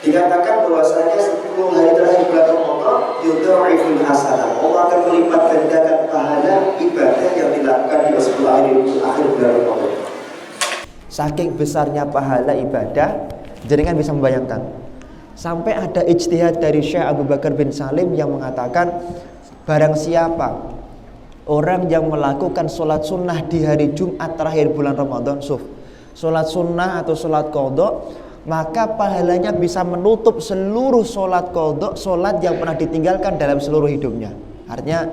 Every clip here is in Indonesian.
Dikatakan bahwasanya 10 hari terakhir bulan Ramadan yudha'iful hasanah. Allah akan melipat gandakan pahala ibadah yang dilakukan di 10 hari akhir bulan Ramadan. Saking besarnya pahala ibadah, jenengan bisa membayangkan. Sampai ada ijtihad dari Syekh Abu Bakar bin Salim yang mengatakan, barang siapa orang yang melakukan sholat sunnah di hari Jumat terakhir bulan Ramadan, sholat sunnah atau sholat qadha, maka pahalanya bisa menutup seluruh sholat qadha, sholat yang pernah ditinggalkan dalam seluruh hidupnya. Artinya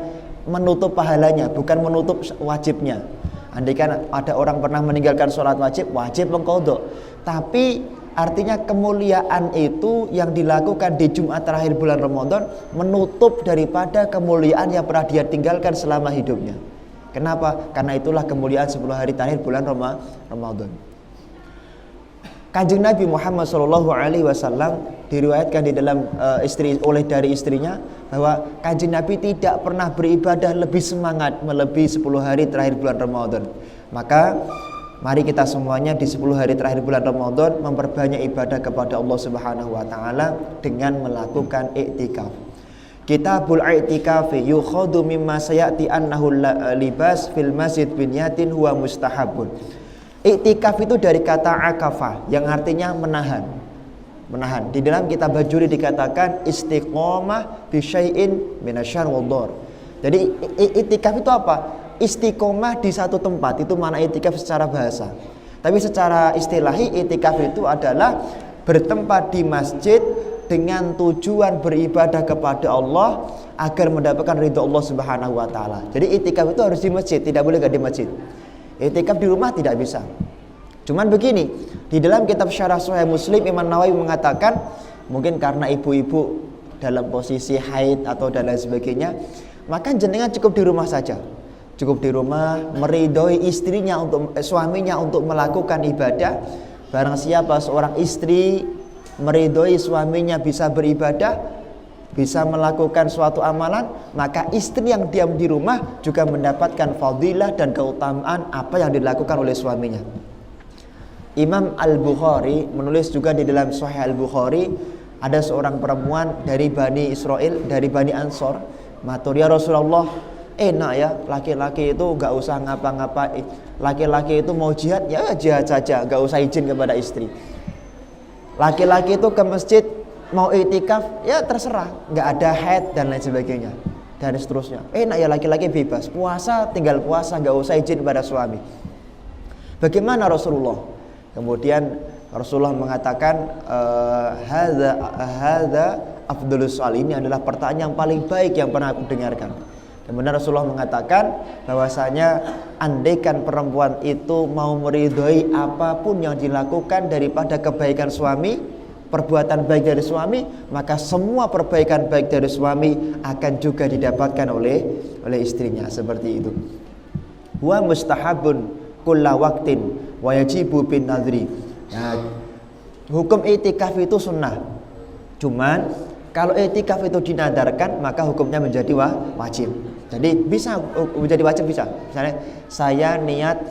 menutup pahalanya, bukan menutup wajibnya. Andaikan ada orang pernah meninggalkan sholat wajib mengqadha, tapi artinya kemuliaan itu yang dilakukan di Jumat terakhir bulan Ramadan menutup daripada kemuliaan yang pernah dia tinggalkan selama hidupnya. Kenapa? Karena itulah kemuliaan 10 hari terakhir bulan Ramadan. Kanjeng Nabi Muhammad SAW diriwayatkan di dalam dari istrinya bahwa Kanjeng Nabi tidak pernah beribadah lebih semangat melebihi 10 hari terakhir bulan Ramadan. Maka mari kita semuanya di 10 hari terakhir bulan Ramadan memperbanyak ibadah kepada Allah Subhanahu wa taala dengan melakukan i'tikaf. Kitabul i'tikafi yukhadu mimma sayati annahu libas fil masjid binyatin huwa mustahabun. I'tikaf itu dari kata akafa yang artinya menahan. Di dalam kitab Bajuri dikatakan istiqomah bi syai'in minasyarr wad dhar. Jadi i'tikaf itu apa? Istiqomah di satu tempat, itu makna i'tikaf secara bahasa. Tapi secara istilahi i'tikaf itu adalah bertempat di masjid dengan tujuan beribadah kepada Allah agar mendapatkan ridha Allah Subhanahu wa taala. Jadi i'tikaf itu harus di masjid, tidak boleh enggak di masjid. I'tikaf di rumah tidak bisa. Cuman begini, di dalam kitab Syarah Sahih Muslim Imam Nawawi mengatakan mungkin karena ibu-ibu dalam posisi haid atau dan lain sebagainya, maka jenengan cukup di rumah saja. Cukup di rumah meridhoi istrinya suaminya untuk melakukan ibadah. Barang siapa seorang istri meridhoi suaminya bisa beribadah, bisa melakukan suatu amalan, maka istri yang diam di rumah juga mendapatkan fadilah dan keutamaan apa yang dilakukan oleh suaminya. Imam Al-Bukhari menulis juga di dalam Sahih Al-Bukhari, ada seorang perempuan dari Bani Israel, dari Bani Ansor, matur, ya Rasulullah, enak ya laki-laki itu gak usah ngapa-ngapain. Laki-laki itu mau jihad, ya jihad saja, gak usah izin kepada istri. Laki-laki itu ke masjid mau i'tikaf, ya terserah, nggak ada haid dan lain sebagainya dan seterusnya. Enak ya laki-laki bebas, puasa tinggal puasa, nggak usah izin pada suami. Bagaimana Rasulullah? Kemudian Rasulullah mengatakan hadza afdhalus shol, ini adalah pertanyaan yang paling baik yang pernah aku dengarkan. Kemudian Rasulullah mengatakan bahwasanya andaikan perempuan itu mau meridhoi apapun yang dilakukan daripada kebaikan suami, perbuatan baik dari suami, maka semua perbaikan baik dari suami akan juga didapatkan oleh istrinya, seperti itu. Wa mustahabun kulla waqtin wa yajibu bin nadri. Nah, hukum i'tikaf itu sunnah. Cuman kalau i'tikaf itu dinadarkan, maka hukumnya menjadi wajib. Jadi bisa menjadi wajib, bisa. Misalnya saya niat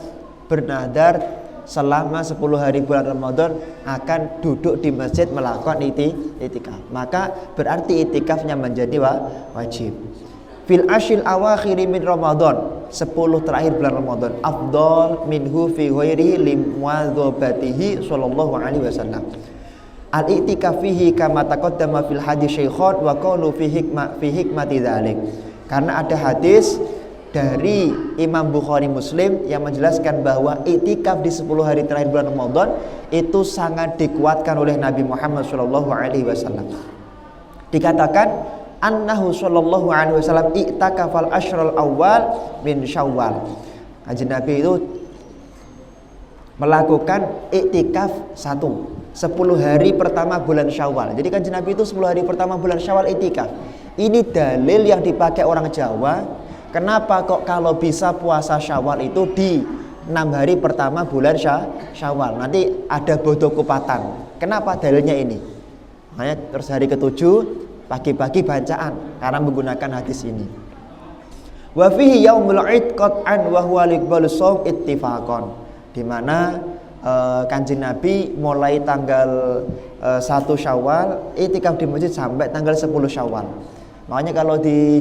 bernadar selama 10 hari bulan Ramadan akan duduk di masjid melakukan i'tikaf, maka berarti i'tikafnya menjadi wajib. Fil ashil awakhiri min Ramadan, 10 terakhir bulan Ramadan, afdal minhu fi ghairi limuadzabatihi sallallahu alaihi wasallam. Al-i'tikaf fihi kama taqaddama fil hadis syaikhan wa qalu fi hikmati dzalik. Karena ada hadis dari Imam Bukhari Muslim yang menjelaskan bahwa i'tikaf di 10 hari terakhir bulan Ramadan itu sangat dikuatkan oleh Nabi Muhammad SAW. Dikatakan annahu sallallahu alaihi wasallam i'takafal ashral awal min Syawal. Kanjeng Nabi itu melakukan i'tikaf 10 hari pertama bulan Syawal. Jadi kanjeng Nabi itu 10 hari pertama bulan Syawal i'tikaf. Ini dalil yang dipakai orang Jawa. Kenapa kok kalau bisa puasa Syawal itu di 6 hari pertama bulan Syawal, nanti ada bodo kupatan. Kenapa dalilnya ini? Makanya terus hari ke-7 pagi-pagi bacaan karena menggunakan hadis ini. Wa fihi yaumul id qat'an wa huwa liqbalus shaum ittifaqan. Di mana Kanjeng Nabi mulai tanggal 1 Syawal i'tikaf di masjid sampai tanggal 10 Syawal. Makanya kalau di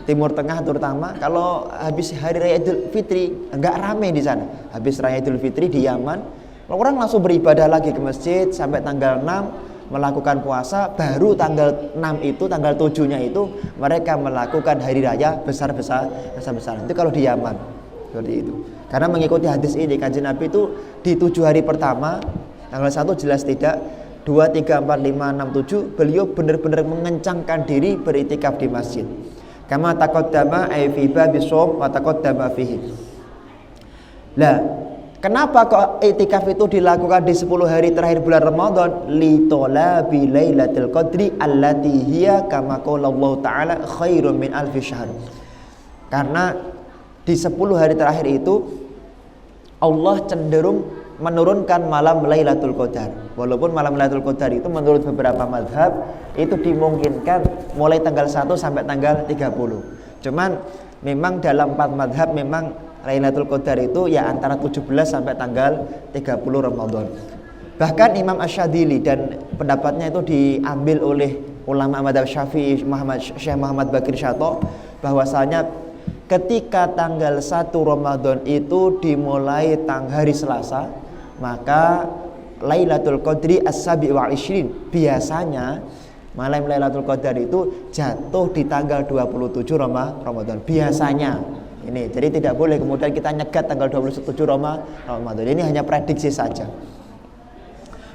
Timur Tengah terutama, kalau habis hari raya Idul Fitri enggak rame di sana. Habis raya Idul Fitri di Yaman, orang langsung beribadah lagi ke masjid sampai tanggal 6 melakukan puasa, baru tanggal 6 itu, tanggal 7-nya itu mereka melakukan hari raya besar-besaran. Itu kalau di Yaman. Seperti itu. Karena mengikuti hadis ini, Kanjeng Nabi itu di 7 hari pertama, tanggal 1 jelas tidak, 2, 3, 4, 5, 6, 7 beliau benar-benar mengencangkan diri beritikaf di masjid. Kama taqaddama ay fi babis shaum wa taqaddama fihi. Lah, kenapa kok i'tikaf itu dilakukan di 10 hari terakhir bulan Ramadan? Li talabi lailatul qadri allati hiya kama qala Allah taala khairum min alfi syahr. Karena di 10 hari terakhir itu Allah cenderung menurunkan malam Lailatul Qadar. Walaupun malam Lailatul Qadar itu menurut beberapa mazhab itu dimungkinkan mulai tanggal 1 sampai tanggal 30. Cuman memang dalam 4 mazhab memang Lailatul Qadar itu ya antara 17 sampai tanggal 30 Ramadan. Bahkan Imam Asy-Syadzili, dan pendapatnya itu diambil oleh ulama mazhab Syafi'i Syekh Muhammad Baqir Syato, bahwasanya ketika tanggal 1 Ramadan itu dimulai hari Selasa, maka Lailatul Qadri as-sabi wa ishrin biasanya malam Lailatul Qadar itu jatuh di tanggal 27 Ramadan biasanya. Ini jadi tidak boleh kemudian kita nyegat tanggal 27 Ramadan. Ini hanya prediksi saja.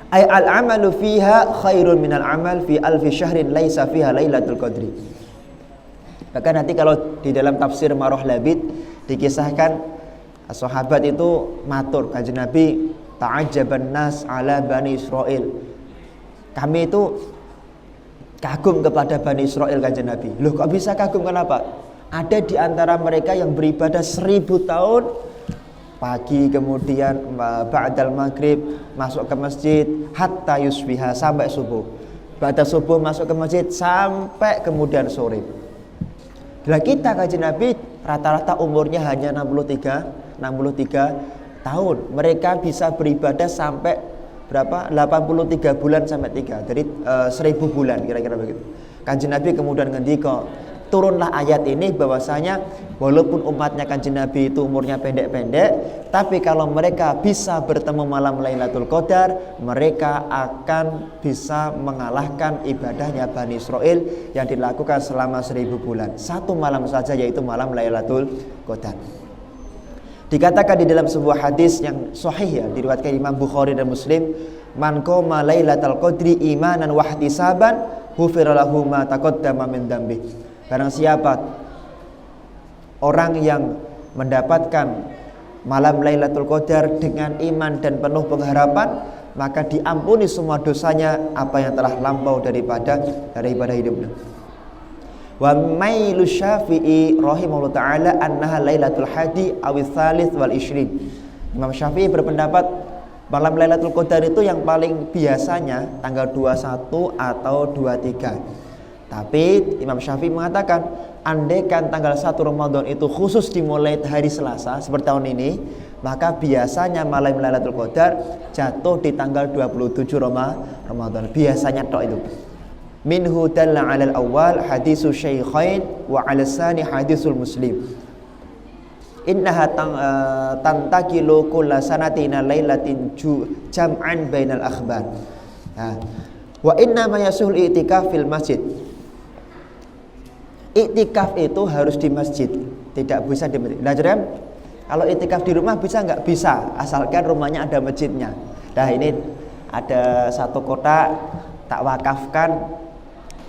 Ay al-amalu fiha khairun minal amal fi alfi syahrin laisa fiha Lailatul Qadri. Bahkan nanti kalau di dalam tafsir Marah Labid dikisahkan sahabat itu matur Kanjeng Nabi, ta'ajjaban nas ala Bani Israil. Kami itu kagum kepada Bani Israil Kanjeng Nabi. Loh kok bisa kagum, kenapa? Ada di antara mereka yang beribadah 1000 tahun, pagi kemudian ba'dal maghrib masuk ke masjid hatta yusbiha sampai subuh. Ba'da subuh masuk ke masjid sampai kemudian sore. Lah kita Kanjeng Nabi rata-rata umurnya hanya 63 tahun. Mereka bisa beribadah sampai berapa? 83 bulan sampai 3. Jadi 1000 bulan kira-kira begitu. Kanjeng Nabi kemudian ngendika, turunlah ayat ini bahwasanya walaupun umatnya Kanjeng Nabi itu umurnya pendek-pendek, tapi kalau mereka bisa bertemu malam Lailatul Qadar, mereka akan bisa mengalahkan ibadahnya Bani Israil yang dilakukan selama 1000 bulan. Satu malam saja, yaitu malam Lailatul Qadar. Dikatakan di dalam sebuah hadis yang sahih, ya, diriwayatkan Imam Bukhari dan Muslim, man qama Lailatul Qadri imanan wa ihtisaban ghufira lahu ma taqaddama min dzambi. Barang siapa orang yang mendapatkan malam Lailatul Qadar dengan iman dan penuh pengharapan, maka diampuni semua dosanya apa yang telah lampau daripada hidupnya. Wa mailu Syafi'i rahimahullah ta'ala annaha Lailatul Hadi awis tsalits wal ishrin. Imam Syafi'i berpendapat malam Lailatul Qadar itu yang paling biasanya tanggal 21 atau 23. Tapi Imam Syafi'i mengatakan, andaikan tanggal 1 Ramadan itu khusus dimulai hari Selasa seperti tahun ini, maka biasanya malam Lailatul Qadar jatuh di tanggal 27 Ramadan. Biasanya tok itu. Minhu dalla 'alal awwal hadisul syaikhain wa 'alal sani hadisul muslim. Innaha tantakilu kulla sanatina lailatin jam'an bainal akhbar. Wa inna ma yasul i'tikaf fil masjid. I'tikaf itu harus di masjid, tidak bisa di masjid. Nah, jadi kalau i'tikaf di rumah bisa nggak? Bisa, asalkan rumahnya ada masjidnya. Nah, ini ada satu kotak tak wakafkan,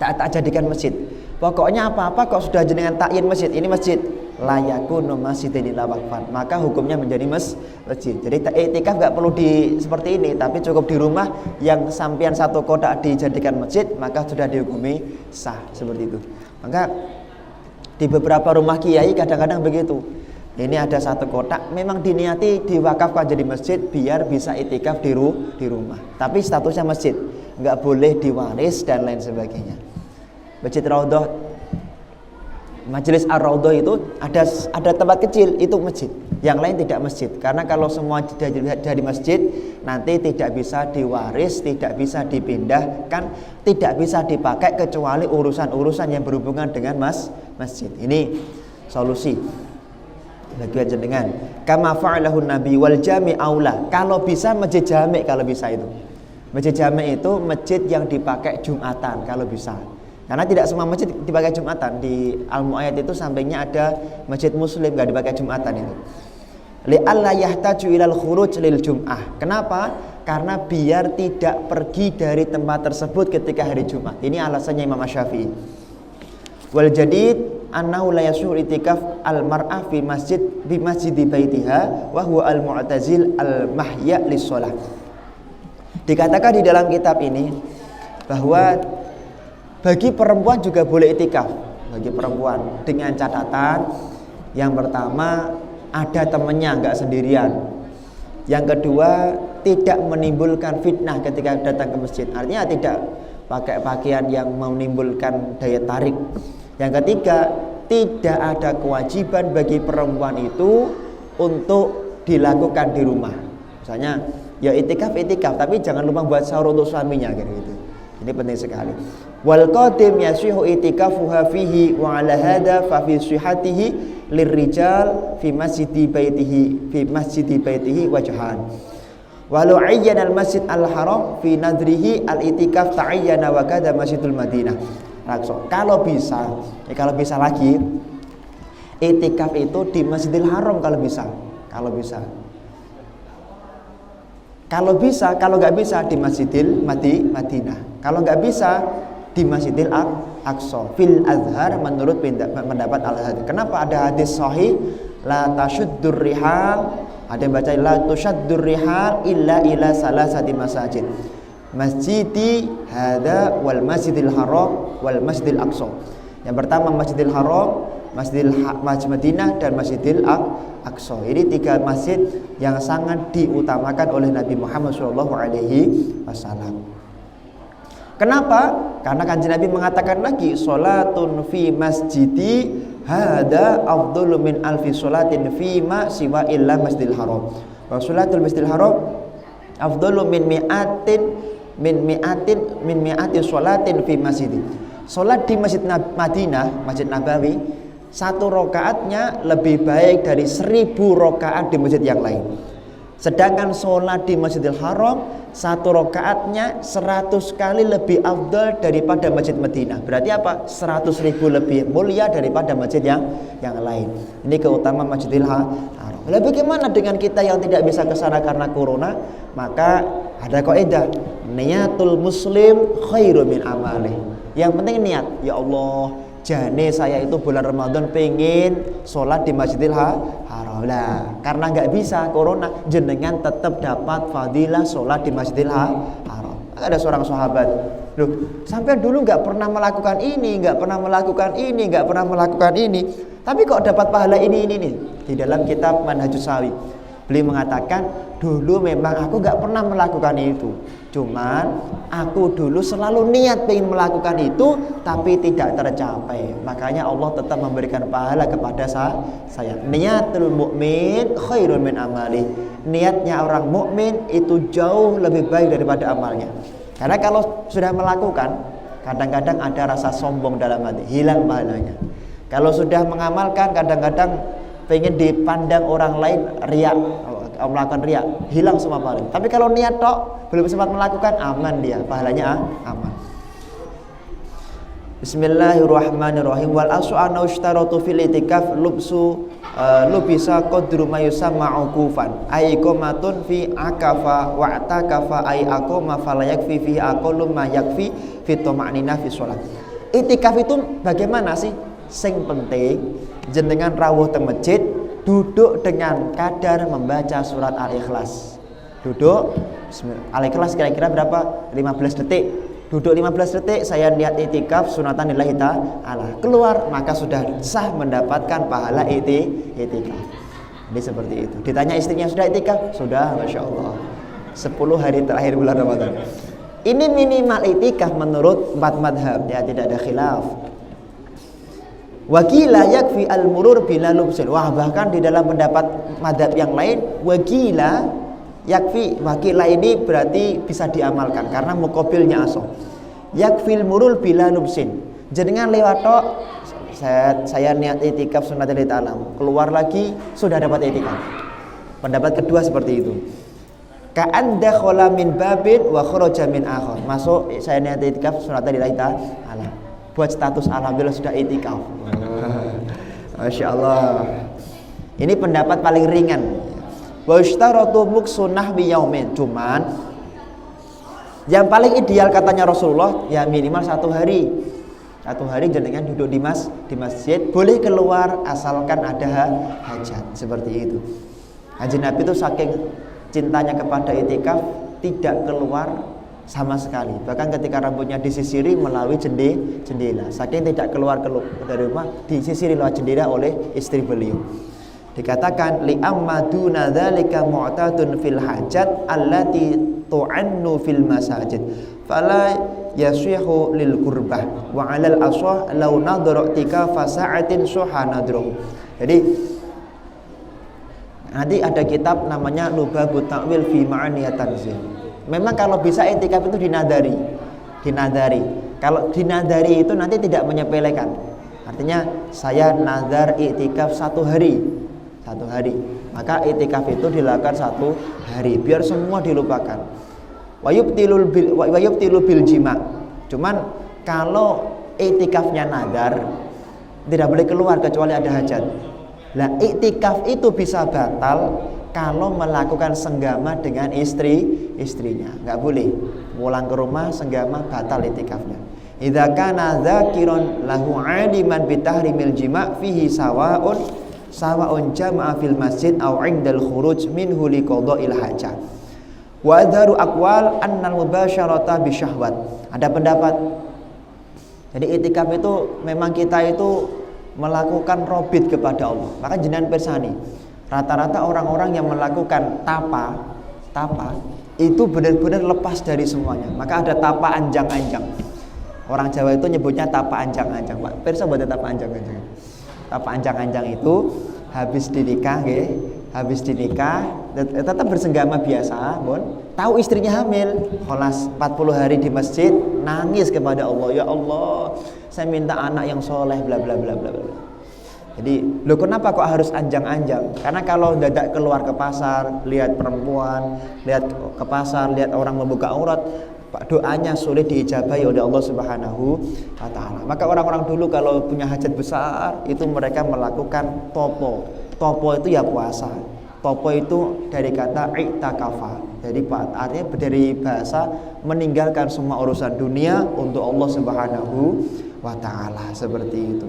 tak jadikan masjid. Pokoknya apa-apa kok sudah jenengan takyin masjid, ini masjid, layakun masjidin ila waqfan, maka hukumnya menjadi masjid. Jadi i'tikaf nggak perlu seperti ini, tapi cukup di rumah yang sampian satu kotak dijadikan masjid, maka sudah dihukumi sah, seperti itu. Maka di beberapa rumah kiai kadang-kadang begitu. Ini ada satu kotak memang diniati diwakafkan jadi masjid biar bisa i'tikaf di rumah. Tapi statusnya masjid, nggak boleh diwaris dan lain sebagainya. Masjid Raudhah Majelis Ar-Raudhah itu ada tempat kecil itu masjid, yang lain tidak masjid. Karena kalau semua jadi masjid nanti tidak bisa diwaris, tidak bisa dipindahkan, tidak bisa dipakai kecuali urusan-urusan yang berhubungan dengan masjid. Ini solusi bagi jenengan. Kama fa'alahu Nabi wal jami aula. Kalau bisa masjid jami, kalau bisa itu. Masjid jami itu masjid yang dipakai Jumatan kalau bisa. Karena tidak semua masjid dipakai Jumatan. Di Al-Mu'ayyad itu sampingnya ada masjid Muslim enggak dipakai Jumatan itu. Li'alla yahtaju ilal khuruj lil Jum'ah. Kenapa? Karena biar tidak pergi dari tempat tersebut ketika hari Jumat. Ini alasannya Imam Asy-Syafi'i. Wal jadid annahu la yashur itikaf al-mar'ah fi masjid baitiha wa huwa al-mu'tazil al-mahya lis-shalah. Dikatakan di dalam kitab ini bahwa bagi perempuan juga boleh itikaf, bagi perempuan dengan catatan yang pertama ada temannya, enggak sendirian. Yang kedua tidak menimbulkan fitnah ketika datang ke masjid, artinya tidak pakai pakaian yang menimbulkan daya tarik. Yang ketiga tidak ada kewajiban bagi perempuan itu untuk dilakukan di rumah. Misalnya ya itikaf tapi jangan lupa buat sahur untuk suaminya gitu. Ini penting sekali. Wal qadim yasihu itikafuha fihi wa ala hadha fa fi sihhatihi lirrijal fi masjidi baitihi wajhan. Walau ayyana al masjid al haram fi nadrihi al itikaf ta'ayyana wa kadha masjidul Madinah. Kalau bisa lagi itikaf itu di Masjidil Haram kalau bisa. Kalau nggak bisa di Masjidil Madinah. Kalau nggak bisa di Masjidil Aqsa. Fil Azhar menurut pendapat Al-Hadhi. Kenapa ada hadis sahih la tasyuddur rihal, ada yang baca la tusyaddur rihal illa ila salasati masajid. Masjidi hadza wal Masjidil Haram wal Masjidil Aqsa. Yang pertama Masjidil Haram, Masjid Madinah dan Masjidil Aqsa. Ini 3 masjid yang sangat diutamakan oleh Nabi Muhammad SAW. Kenapa? Karena Kanjeng Nabi mengatakan lagi salatun fi masjidi hada afdhalu min alfi salatin fi ma siwa illa Masjidil Haram. Wa salatul Masjidil Haram afdhalu min mi'ati salatin fi masjidi. Salat di Masjid Madinah, Masjid Nabawi, 1 rakaatnya lebih baik dari 1000 rakaat di masjid yang lain. Sedangkan sholat di Masjidil Haram 1 rakaatnya 100 kali lebih afdal daripada Masjid Madinah. Berarti apa? 100.000 lebih mulia daripada masjid yang lain. Ini keutamaan Masjidil Haram. Lalu bagaimana dengan kita yang tidak bisa ke sana karena corona? Maka ada kaidah, niatul muslim khairu min amalih. Yang penting niat. Ya Allah, jane saya itu bulan Ramadan pengen sholat di Masjidil Haram lah. Karena nggak bisa corona, jenengan tetap dapat fadilah sholat di Masjidil Haram. Ada seorang sahabat, loh, sampai dulu nggak pernah melakukan ini, nggak pernah melakukan ini, tapi kok dapat pahala ini nih. Di dalam kitab Manhajus Sawi, beliau mengatakan, dulu memang aku nggak pernah melakukan itu. Cuman aku dulu selalu niat pengen melakukan itu, tapi tidak tercapai. Makanya Allah tetap memberikan pahala kepada saya. Niatul mukmin khairun min amali. Niatnya orang mukmin itu jauh lebih baik daripada amalnya. Karena kalau sudah melakukan, kadang-kadang ada rasa sombong dalam hati, hilang pahalanya. Kalau sudah mengamalkan, kadang-kadang pengen dipandang orang lain, riak, melakukan riak, hilang semua pahala. Tapi kalau niat tok, belum sempat melakukan, aman dia, pahalanya aman. Bismillahirrahmanirrahim. Wal as'u anna ishtaratu fil itikaf lubisa qadru ma yusamma uqufan ay iqamatun fi akafa wa atakafa ay aqama fala yakfi fi aqallu ma yakfi fi tuma'ninah fi shalah. Itikaf itu bagaimana sih? Sing penting jenengan rawuh teng masjid, duduk dengan kadar membaca surat Al-Ikhlas. Duduk Al-Ikhlas kira-kira berapa? 15 detik. Duduk 15 detik, saya niat itikaf sunatan lillahi ta'ala. Keluar, maka sudah sah mendapatkan pahala itikaf. Jadi seperti itu. Ditanya istrinya, sudah itikaf? Sudah, Masya Allah. 10 hari terakhir bulan Ramadan. Ini minimal itikaf menurut 4 madhab. Ya, tidak ada khilaf. Wakila yakfi al-murur bila lubsin. Wah, bahkan di dalam pendapat madhab yang lain, wakila yakfi, wakila ini berarti bisa diamalkan karena muqabilnya asoh. Yakfil murul bila lubsin. Jenengan lewat tok, saya niat itikaf sunnatul ta'alam, keluar lagi sudah dapat itikaf. Pendapat kedua seperti itu. Ka'an dakhala min babin wa kharaja min akhar. Masuk saya niat itikaf sunnatul ta'alam. Buat status alhamdulillah sudah itikaf. Masya Allah. Ini pendapat paling ringan. Wa ishtaratu muksunah bi yaumin. Cuman yang paling ideal katanya Rasulullah ya minimal 1 hari. 1 hari jenengan duduk di masjid, boleh keluar asalkan ada hajat, seperti itu. Kanjeng Nabi itu saking cintanya kepada itikaf tidak keluar sama sekali. Bahkan ketika rambutnya disisiri melalui jendela. Saking tidak keluar dari rumah, disisiri lewat jendela oleh istri beliau. Dikatakan li ammaduna dzalika mu'tadun fil hajat allati tu'annu fil masajid. Fala yashihu lil qurbah wa 'alal asah law nadara tikafa sa'atin suhanadruhu. Jadi nanti ada kitab namanya Lubabut Ta'wil fi Ma'aniyat Tanzil. Memang kalau bisa itikaf itu dinadari. Kalau dinadari itu nanti tidak menyepelekan. Artinya saya nazar itikaf 1 hari. Maka itikaf itu dilakukan 1 hari biar semua dilupakan. Wa yubtilu bil jima. Cuman kalau itikafnya nazar tidak boleh keluar kecuali ada hajat. Lah iktikaf itu bisa batal kalau melakukan senggama dengan istrinya, nggak boleh pulang ke rumah senggama, batal iktikafnya. Idza kana dzakiran lahu 'aliman bi tahrimil jima' fihi sawa'un jama'a fil masjid aw 'indal khuruj minhu li qada'il hajah. Wa adharu aqwal annal mubasyarata bi syahwat. Ada pendapat. Jadi iktikaf itu memang kita itu melakukan robit kepada Allah. Maka jenengan persani, rata-rata orang-orang yang melakukan tapa itu benar-benar lepas dari semuanya. Maka ada tapa anjang-anjang. Orang Jawa itu nyebutnya tapa anjang-anjang. Pak Pirsa buat tapa anjang-anjang. Tapa anjang-anjang itu habis dinikah tetap bersenggama biasa, tahu istrinya hamil, kholas 40 hari di masjid nangis kepada Allah, ya Allah saya minta anak yang soleh bla bla bla bla bla. Jadi loh kenapa kok harus anjang-anjang? Karena kalau dadak keluar ke pasar, lihat perempuan, lihat ke pasar, lihat orang membuka aurat, doanya sulit diijabahi oleh Allah Subhanahu wa ta'ala. Maka orang-orang dulu kalau punya hajat besar itu mereka melakukan topo. Topo itu ya puasa. Topo itu dari kata i'takafa. Jadi artinya dari bahasa meninggalkan semua urusan dunia untuk Allah Subhanahu wa ta'ala, seperti itu.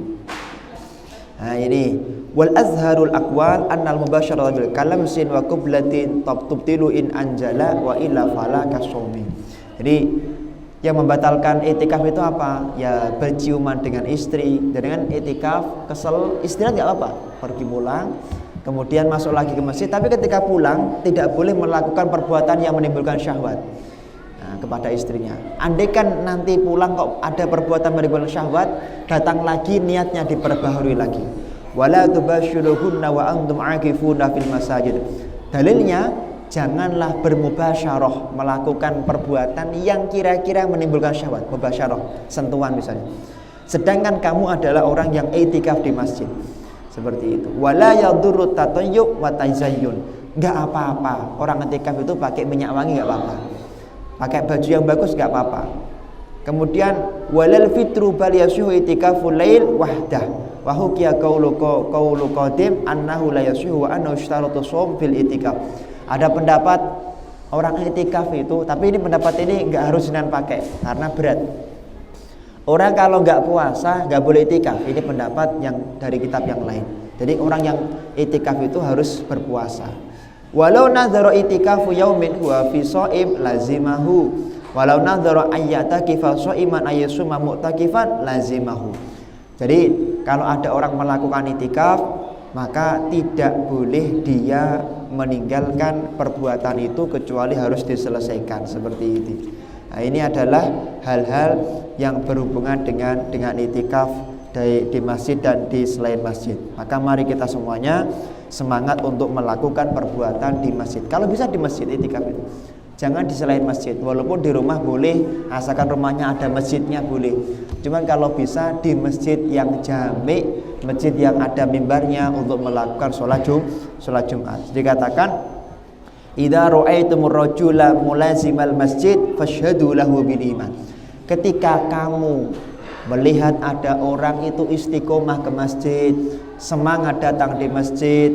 Nah ini wal azharul aqwal annal mubasyarah bil kalamsin wa qublatin tubtilu in anjala wa illa fala kasawmi. Jadi yang membatalkan itikaf itu apa? Ya berciuman dengan istri. Dan dengan itikaf kesel, istirahat nggak apa-apa, pergi pulang, kemudian masuk lagi ke masjid. Tapi ketika pulang tidak boleh melakukan perbuatan yang menimbulkan syahwat kepada istrinya. Andaikan nanti pulang kok ada perbuatan menimbulkan syahwat, datang lagi niatnya diperbaharui lagi. Wala tubasyiruhunna wa antum aakifuna fil masajid. Dalilnya janganlah bermubasyarah, melakukan perbuatan yang kira-kira menimbulkan syahwat, mubasyarah, sentuhan misalnya. Sedangkan kamu adalah orang yang i'tikaf di masjid. Seperti itu. Wala yadurru tatayyub wa tazayyun. Enggak apa-apa. Orang i'tikaf itu pakai minyak wangi enggak apa-apa. Pakai baju yang bagus enggak apa-apa. Kemudian walal fitru bal yashu i'tikaful lail wahdah. Wa hukiya qaulu qadim annahu la yashu wa annahu ishtaratu shaum fil i'tikaf. Ada pendapat orang i'tikaf itu, tapi ini pendapat ini enggak harus jenengan pakai karena berat. Orang kalau enggak puasa enggak boleh i'tikaf. Ini pendapat yang dari kitab yang lain. Jadi orang yang i'tikaf itu harus berpuasa. Walau nadhara i'tikafu yaumin huwa fi shaim lazimahu. Walau nadhara ayyatakifa shaiman ayyasuma mu'takifan lazimahu. Jadi kalau ada orang melakukan i'tikaf, maka tidak boleh dia meninggalkan perbuatan itu kecuali harus diselesaikan, seperti itu. Nah, ini adalah hal-hal yang berhubungan dengan i'tikaf di masjid dan di selain masjid. Maka mari kita semuanya semangat untuk melakukan perbuatan di masjid. Kalau bisa di masjid itikaf itu. Jangan di selain masjid. Walaupun di rumah boleh, asalkan rumahnya ada masjidnya boleh. Cuman kalau bisa di masjid yang jami', masjid yang ada mimbarnya untuk melakukan sholat Jumat. Dikatakan, idza ra'aitumur rajula mulazimal masjid fashhadu lahu bil iman. Ketika kamu melihat ada orang itu istiqomah ke masjid, semangat datang di masjid,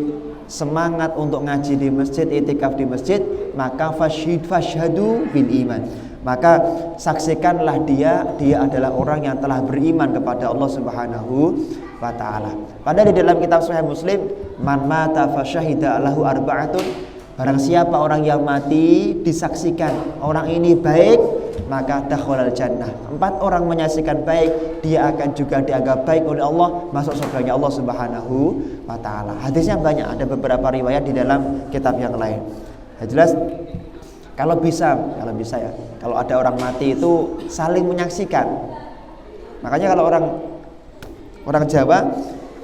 semangat untuk ngaji di masjid, itikaf di masjid, maka fashhadu bil iman. Maka saksikanlah dia adalah orang yang telah beriman kepada Allah Subhanahu wa taala. Padahal di dalam kitab Sahih Muslim, man mata fasyahida lahu arba'atun, barang siapa orang yang mati disaksikan orang ini baik, maka dakhalal jannah. 4 orang menyaksikan baik, dia akan juga dianggap baik oleh Allah, masuk surganya Allah Subhanahu wa taala. Hadisnya banyak, ada beberapa riwayat di dalam kitab yang lain. Jelas kalau bisa ya, kalau ada orang mati itu saling menyaksikan. Makanya kalau orang Jawa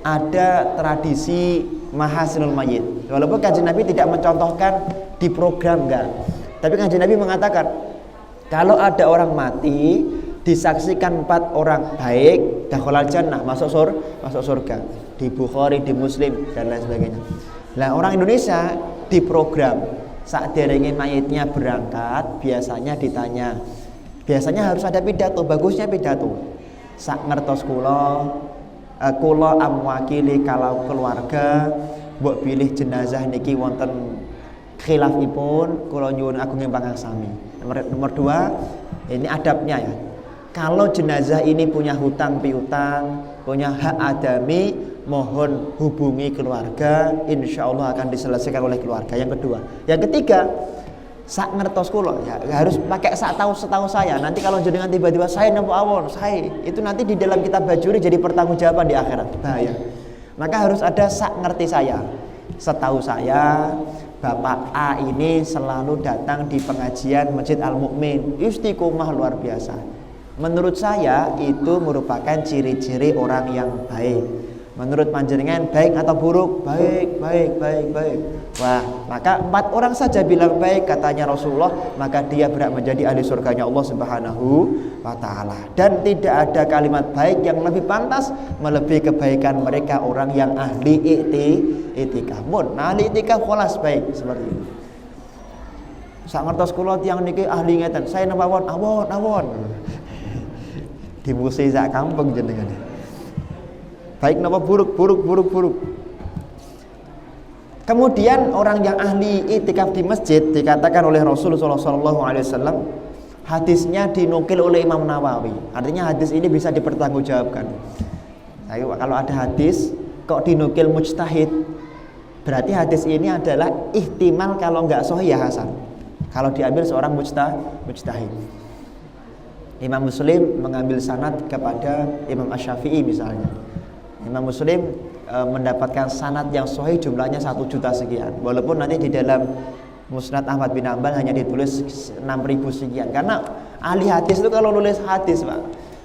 ada tradisi mahasinul mayyit. Walaupun Kanjeng Nabi tidak mencontohkan di program enggak. Tapi Kanjeng Nabi mengatakan kalau ada orang mati disaksikan 4 orang baik, dakhalal jannah, masuk surga. Di Bukhari, di Muslim dan lain sebagainya. Nah, orang Indonesia di program saat derenge mayitnya berangkat biasanya ditanya. Biasanya harus ada pidato, bagusnya pidato. Sak ngertos kula amwakili kalau keluarga mbok pilih jenazah niki wonten khilafipun kula nyuwun agunging pangarsami. Nomor 2, ini adabnya ya. Kalau jenazah ini punya hutang piutang, punya hak adami, mohon hubungi keluarga, insya Allah akan diselesaikan oleh keluarga. Yang kedua, yang ketiga, sak ngertos kula ya, harus pakai setahu saya. Nanti kalau jenengan tiba-tiba saya napa awon, saya itu nanti di dalam kitab bajuri jadi pertanggungjawaban di akhirat. Bahaya. Maka harus ada sak ngerti saya. Setahu saya Bapak A ini selalu datang di pengajian Masjid Al-Mu'min, istiqomah luar biasa. Menurut saya itu merupakan ciri-ciri orang yang baik. Menurut panjenengan baik atau buruk? Baik. Wah, maka 4 orang saja bilang baik katanya Rasulullah, maka dia berhak menjadi ahli surganya Allah Subhanahu wa taala. Dan tidak ada kalimat baik yang lebih pantas melebihi kebaikan mereka orang yang ahli itikaf. Nah, ahli itikaf kholas baik seperti itu. Sak ngertos kula tiyang niki ahli ngeten, saya napa awon. Dimusuhi sak kampung jenengan. Baik napa buruk. Kemudian orang yang ahli itikaf di masjid dikatakan oleh Rasulullah SAW, hadisnya dinukil oleh Imam Nawawi. Artinya hadis ini bisa dipertanggungjawabkan. Kalau ada hadis kok dinukil mujtahid, berarti hadis ini adalah ihtimal kalau enggak sahih ya hasan. Kalau diambil seorang mujtahid. Imam Muslim mengambil sanad kepada Imam Asy-Syafi'i misalnya. Imam Muslim mendapatkan sanad yang sahih jumlahnya 1 juta sekian. Walaupun nanti di dalam Musnad Ahmad bin Hanbal hanya ditulis 6.000 sekian. Karena ahli hadis itu kalau nulis hadis, Pak,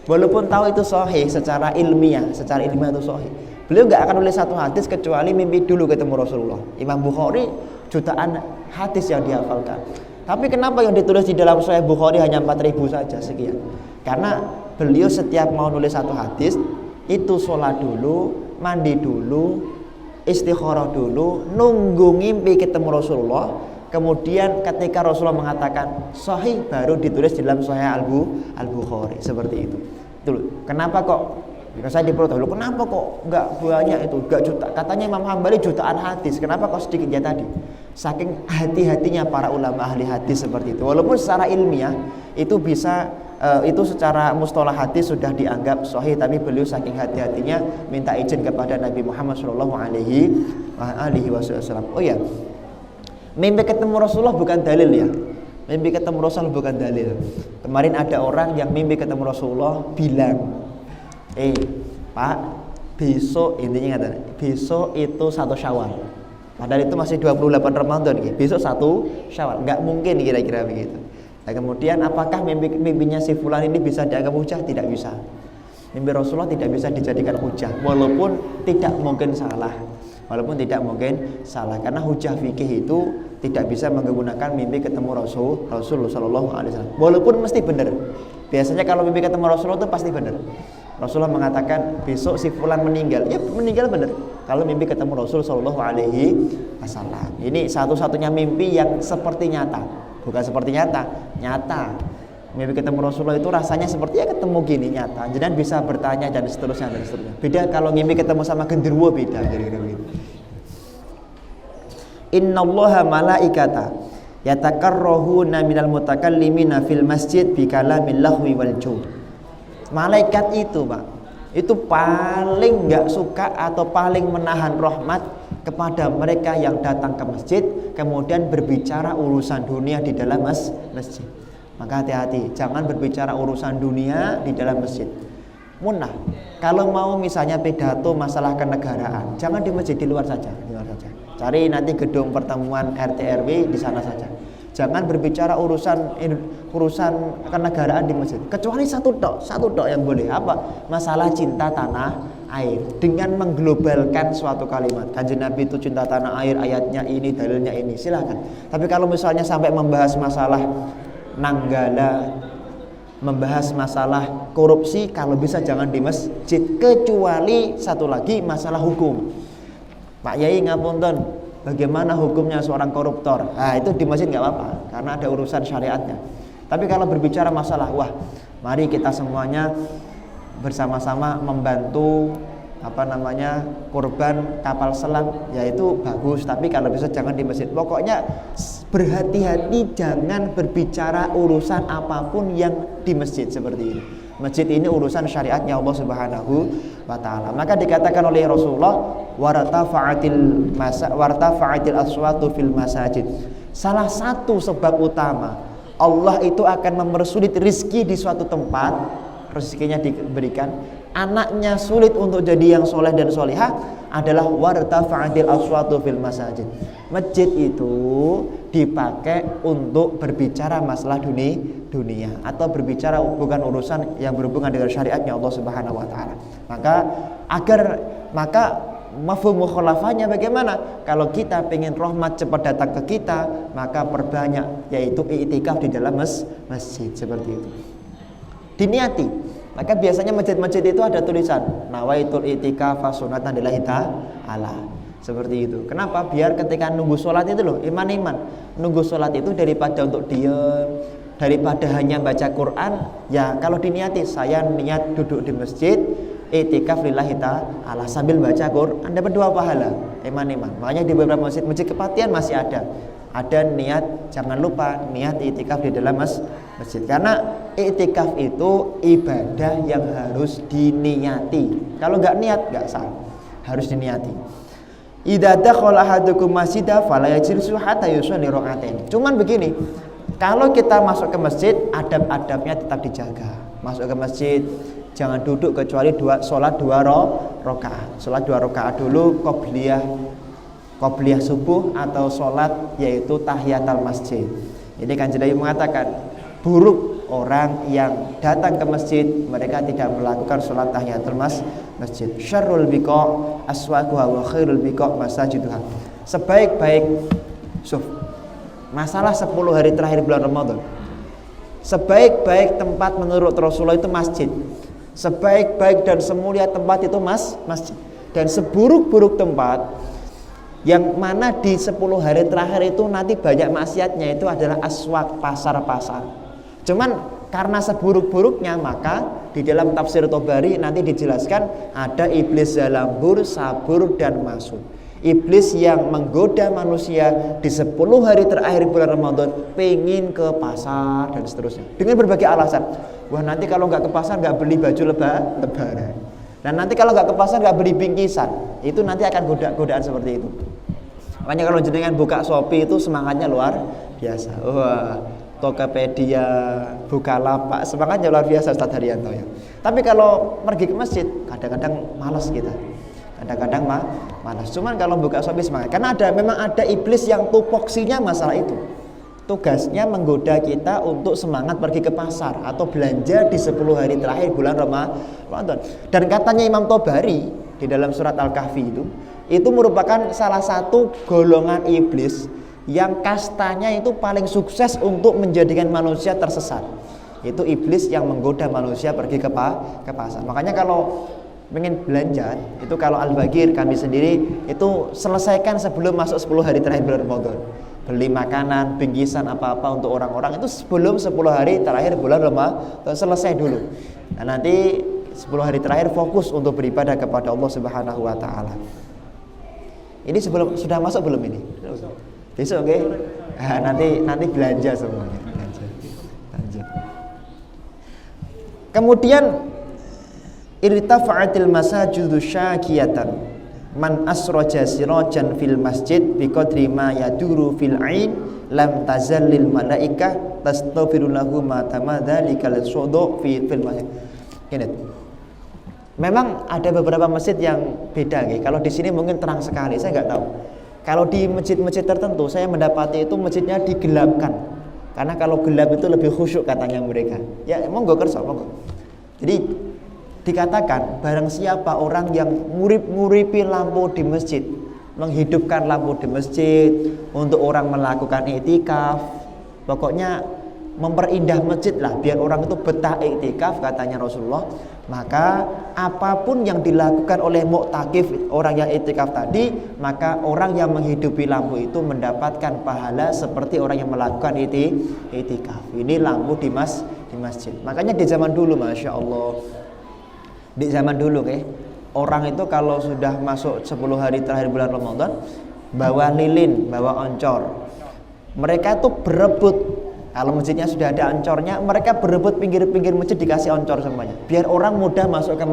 walaupun tahu itu sahih secara ilmiah itu sahih, beliau nggak akan nulis satu hadis kecuali mimpi dulu ketemu Rasulullah. Imam Bukhari jutaan hadis yang dihafalkan. Tapi kenapa yang ditulis di dalam Sahih Bukhari hanya 4.000 saja sekian? Karena beliau setiap mau nulis satu hadis itu sholat dulu, mandi dulu, istikharah dulu, nunggu ngimpi ketemu Rasulullah. Kemudian ketika Rasulullah mengatakan sahih, baru ditulis di dalam Sahih Al-Bukhari. Seperti itu. Dulu. Kenapa kok? Saya diprotes dulu. Kenapa kok enggak banyak itu? Enggak juta. Katanya Imam Hambali jutaan hadis. Kenapa kok sedikit ya tadi? Saking hati-hatinya para ulama ahli hadis seperti itu. Walaupun secara ilmiah itu bisa itu secara mustalah hadis sudah dianggap sahih, tapi beliau saking hati-hatinya minta izin kepada Nabi Muhammad sallallahu alaihi wasallam. Oh ya, mimpi ketemu Rasulullah bukan dalil ya. Mimpi ketemu Rasul bukan dalil. Kemarin ada orang yang mimpi ketemu Rasulullah bilang, Pak, besok intinya kata, besok itu 1 Syawal. Padahal itu masih 28 Ramadan gitu. Besok 1 Syawal. Enggak mungkin kira-kira begitu. Nah, kemudian apakah mimpinya si fulan ini bisa dianggap hujah? Tidak bisa. Mimpi Rasulullah tidak bisa dijadikan hujah, walaupun tidak mungkin salah. Karena hujah fikih itu tidak bisa menggunakan mimpi ketemu Rasulullah Shallallahu Alaihi Wasallam, walaupun mesti benar. Biasanya kalau mimpi ketemu Rasulullah itu pasti benar. Rasulullah mengatakan besok si fulan meninggal, ya meninggal benar. Kalau mimpi ketemu Rasul Shallallahu Alaihi Wasallam, ini satu-satunya mimpi yang seperti nyata, bukan seperti nyata. Mimpi ketemu Rasulullah itu rasanya seperti ya ketemu gini nyata. Jadi bisa bertanya dan seterusnya. Beda kalau mimpi ketemu sama genderuwo, beda kira-kira begitu. Innallaha malaikata yatakarrahuna minal mutakallimina fil masjid bi kalamil lahwi wal jud. Malaikat itu, Pak, itu paling enggak suka atau paling menahan rahmat kepada mereka yang datang ke masjid kemudian berbicara urusan dunia di dalam masjid. Maka hati-hati, jangan berbicara urusan dunia di dalam masjid. Munah. Kalau mau misalnya pidato masalah kenegaraan, jangan di masjid, di luar saja. Cari nanti gedung pertemuan RT RW di sana saja. Jangan berbicara urusan kenegaraan di masjid. Kecuali satu tok yang boleh. Apa? Masalah cinta tanah air dengan mengglobalkan suatu kalimat. Kanjeng Nabi itu cinta tanah air, ayatnya ini, dalilnya ini. Silakan. Tapi kalau misalnya sampai membahas masalah Nanggala, membahas masalah korupsi, kalau bisa jangan di masjid, kecuali satu lagi masalah hukum. Pak Yai ngapunten, bagaimana hukumnya seorang koruptor? Nah, itu di masjid nggak apa-apa, karena ada urusan syariatnya. Tapi kalau berbicara masalah, wah, mari kita semuanya bersama-sama membantu korban kapal selam, yaitu bagus. Tapi kalau bisa jangan di masjid. Pokoknya berhati-hati, jangan berbicara urusan apapun yang di masjid seperti ini. Masjid ini urusan syariatnya Allah Subhanahu wa taala. Maka dikatakan oleh Rasulullah, wartafa'atil aswatu fil masajid. Salah satu sebab utama Allah itu akan mempersulit rizki di suatu tempat, rezekinya diberikan, anaknya sulit untuk jadi yang soleh dan solehah, adalah wartafa'atil aswatu fil masajid. Masjid itu dipakai untuk berbicara masalah dunia atau berbicara bukan urusan yang berhubungan dengan syariatnya Allah Subhanahu wa taala. Maka mafhum mukhalafahnya bagaimana? Kalau kita pengen rahmat cepat datang ke kita, maka perbanyak, yaitu i'tikaf di dalam masjid seperti itu. Diniati. Maka biasanya masjid-masjid itu ada tulisan nawaitul i'tikaf sunatan lillahi ta'ala. Seperti itu. Kenapa? Biar ketika nunggu sholat itu loh, iman. Nunggu sholat itu daripada untuk diam, daripada hanya baca Quran, ya kalau diniati, saya niat duduk di masjid i'tikaf lillahi ta'ala sambil baca Quran, dapat 2 pahala. Iman. Makanya di beberapa masjid kepatihan masih ada niat, jangan lupa niat i'tikaf di dalam masjid. Karena i'tikaf itu ibadah yang harus diniati. Kalau nggak niat nggak sah, harus diniati. Idza dakhala ahadukum masjidah fala yajlisu hatta yusalli rak'atain. Cuman begini, kalau kita masuk ke masjid, adab-adabnya tetap dijaga. Masuk ke masjid jangan duduk kecuali sholat 2 rakaat. Sholat 2 rakaat dulu qobliyah subuh atau sholat yaitu tahiyatul masjid. Ini Kanjeng Nabi mengatakan, buruk orang yang datang ke masjid mereka tidak melakukan sholat tahiyatul masjid. Syarrul biqa aswaquha wa khairul biqa masajiduha. Sebaik-baik masalah 10 hari terakhir bulan Ramadan, sebaik-baik tempat menurut Rasulullah itu masjid. Sebaik-baik dan semulia tempat itu masjid. Dan seburuk-buruk tempat yang mana di 10 hari terakhir itu nanti banyak maksiatnya, itu adalah aswaq, pasar-pasar. Cuman karena seburuk-buruknya, maka di dalam tafsir Tobari nanti dijelaskan ada iblis zalambur, sabur dan masuk. Iblis yang menggoda manusia di 10 hari terakhir bulan Ramadan, pengen ke pasar dan seterusnya dengan berbagai alasan. Wah, nanti kalau nggak ke pasar nggak beli baju lebaran, dan nanti kalau nggak ke pasar nggak beli bingkisan, itu nanti akan godaan seperti itu. Makanya kalau jenengan buka Shopee itu semangatnya luar biasa. Wah, Tokopedia, Bukalapak, semangatnya luar biasa Ustaz Haryanto ya. Tapi kalau pergi ke masjid kadang-kadang malas kita. Kadang-kadang malas. Cuman kalau buka Shopee semangat. Karena memang ada iblis yang tupoksinya masalah itu. tugasnya menggoda kita untuk semangat pergi ke pasar atau belanja di 10 hari terakhir bulan Ramadan. Dan katanya Imam Tobari di dalam surat Al-Kahfi itu merupakan salah satu golongan iblis yang kastanya itu paling sukses untuk menjadikan manusia tersesat. Itu iblis yang menggoda manusia pergi ke pasar. Makanya kalau pengen belanja, itu kalau Al-Bagir kami sendiri itu selesaikan sebelum masuk 10 hari terakhir bulan Ramadan. Beli makanan, bingkisan apa-apa untuk orang-orang itu sebelum 10 hari terakhir bulan Ramadan selesai dulu. Nah, nanti 10 hari terakhir fokus untuk beribadah kepada Allah Subhanahu wa taala. Ini sebelum sudah masuk belum ini? Besok, oke? Okay? Nah, nanti belanja semuanya. Belanja. Kemudian irtafa'atil masajidu syakiyatan man asraja sirajan fil masjid biqadri ma yaduru fil ain lam tazallil malaikah tastaghfiru lahu ma tamadzalikal sudu fil masjid. Ini. Memang ada beberapa masjid yang beda nggih. Kalau di sini mungkin terang sekali, saya nggak tahu. Kalau di masjid-masjid tertentu saya mendapati itu masjidnya digelapkan. Karena kalau gelap itu lebih khusyuk katanya mereka. Ya monggo kersa, monggo. Jadi dikatakan barang siapa orang yang ngurip-nguripi lampu di masjid, menghidupkan lampu di masjid untuk orang melakukan iktikaf, pokoknya memperindah masjid lah biar orang itu betah iktikaf katanya Rasulullah, maka apapun yang dilakukan oleh muktakif orang yang iktikaf tadi, maka orang yang menghidupi lampu itu mendapatkan pahala seperti orang yang melakukan iktikaf. Ini lampu di masjid. Makanya di zaman dulu Masya Allah, di zaman dulu orang itu kalau sudah masuk 10 hari terakhir bulan Ramadan bawa lilin, bawa oncor. Mereka tuh berebut, kalau masjidnya sudah ada oncornya, mereka berebut pinggir-pinggir masjid dikasih oncor semuanya, biar orang mudah masuk ke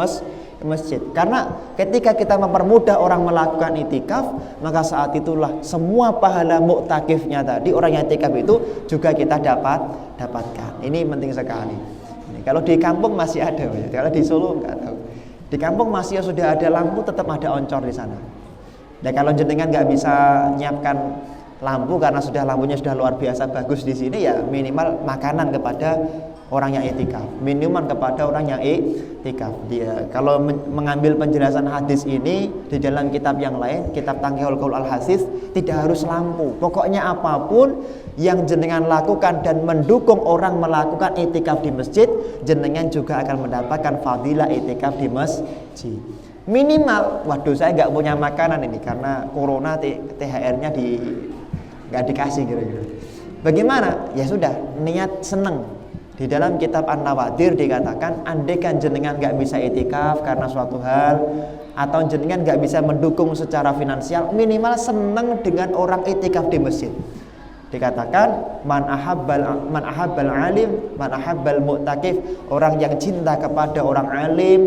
masjid. Karena ketika kita mempermudah orang melakukan itikaf, maka saat itulah semua pahala muktakifnya tadi, orang yang itikaf itu juga kita dapatkan. Ini penting sekali. Kalau di kampung masih ada, kalau di Solo enggak tahu. Di kampung masih sudah ada lampu, tetap ada oncor di sana. Dan kalau jenengan nggak bisa nyiapkan lampu karena sudah lampunya sudah luar biasa bagus di sini, ya minimal makanan kepada orang yang iktikaf, minuman kepada orang yang iktikaf. Dia kalau mengambil penjelasan hadis ini di dalam kitab yang lain, kitab Tanqihul Qaul Al-Hasis, tidak harus lampu. Pokoknya apapun yang jenengan lakukan dan mendukung orang melakukan iktikaf di masjid, jenengan juga akan mendapatkan fadilah iktikaf di masjid. Minimal, waduh saya nggak punya makanan ini karena corona, THR-nya nggak dikasih kira-kira. Bagaimana? Ya sudah, niat seneng. Di dalam kitab An-Nawadir dikatakan, andaikan jenengan nggak bisa iktikaf karena suatu hal, atau jenengan nggak bisa mendukung secara finansial, minimal seneng dengan orang iktikaf di masjid. Dikatakan man ahabbal alim, man ahabbal mu'takif, orang yang cinta kepada orang alim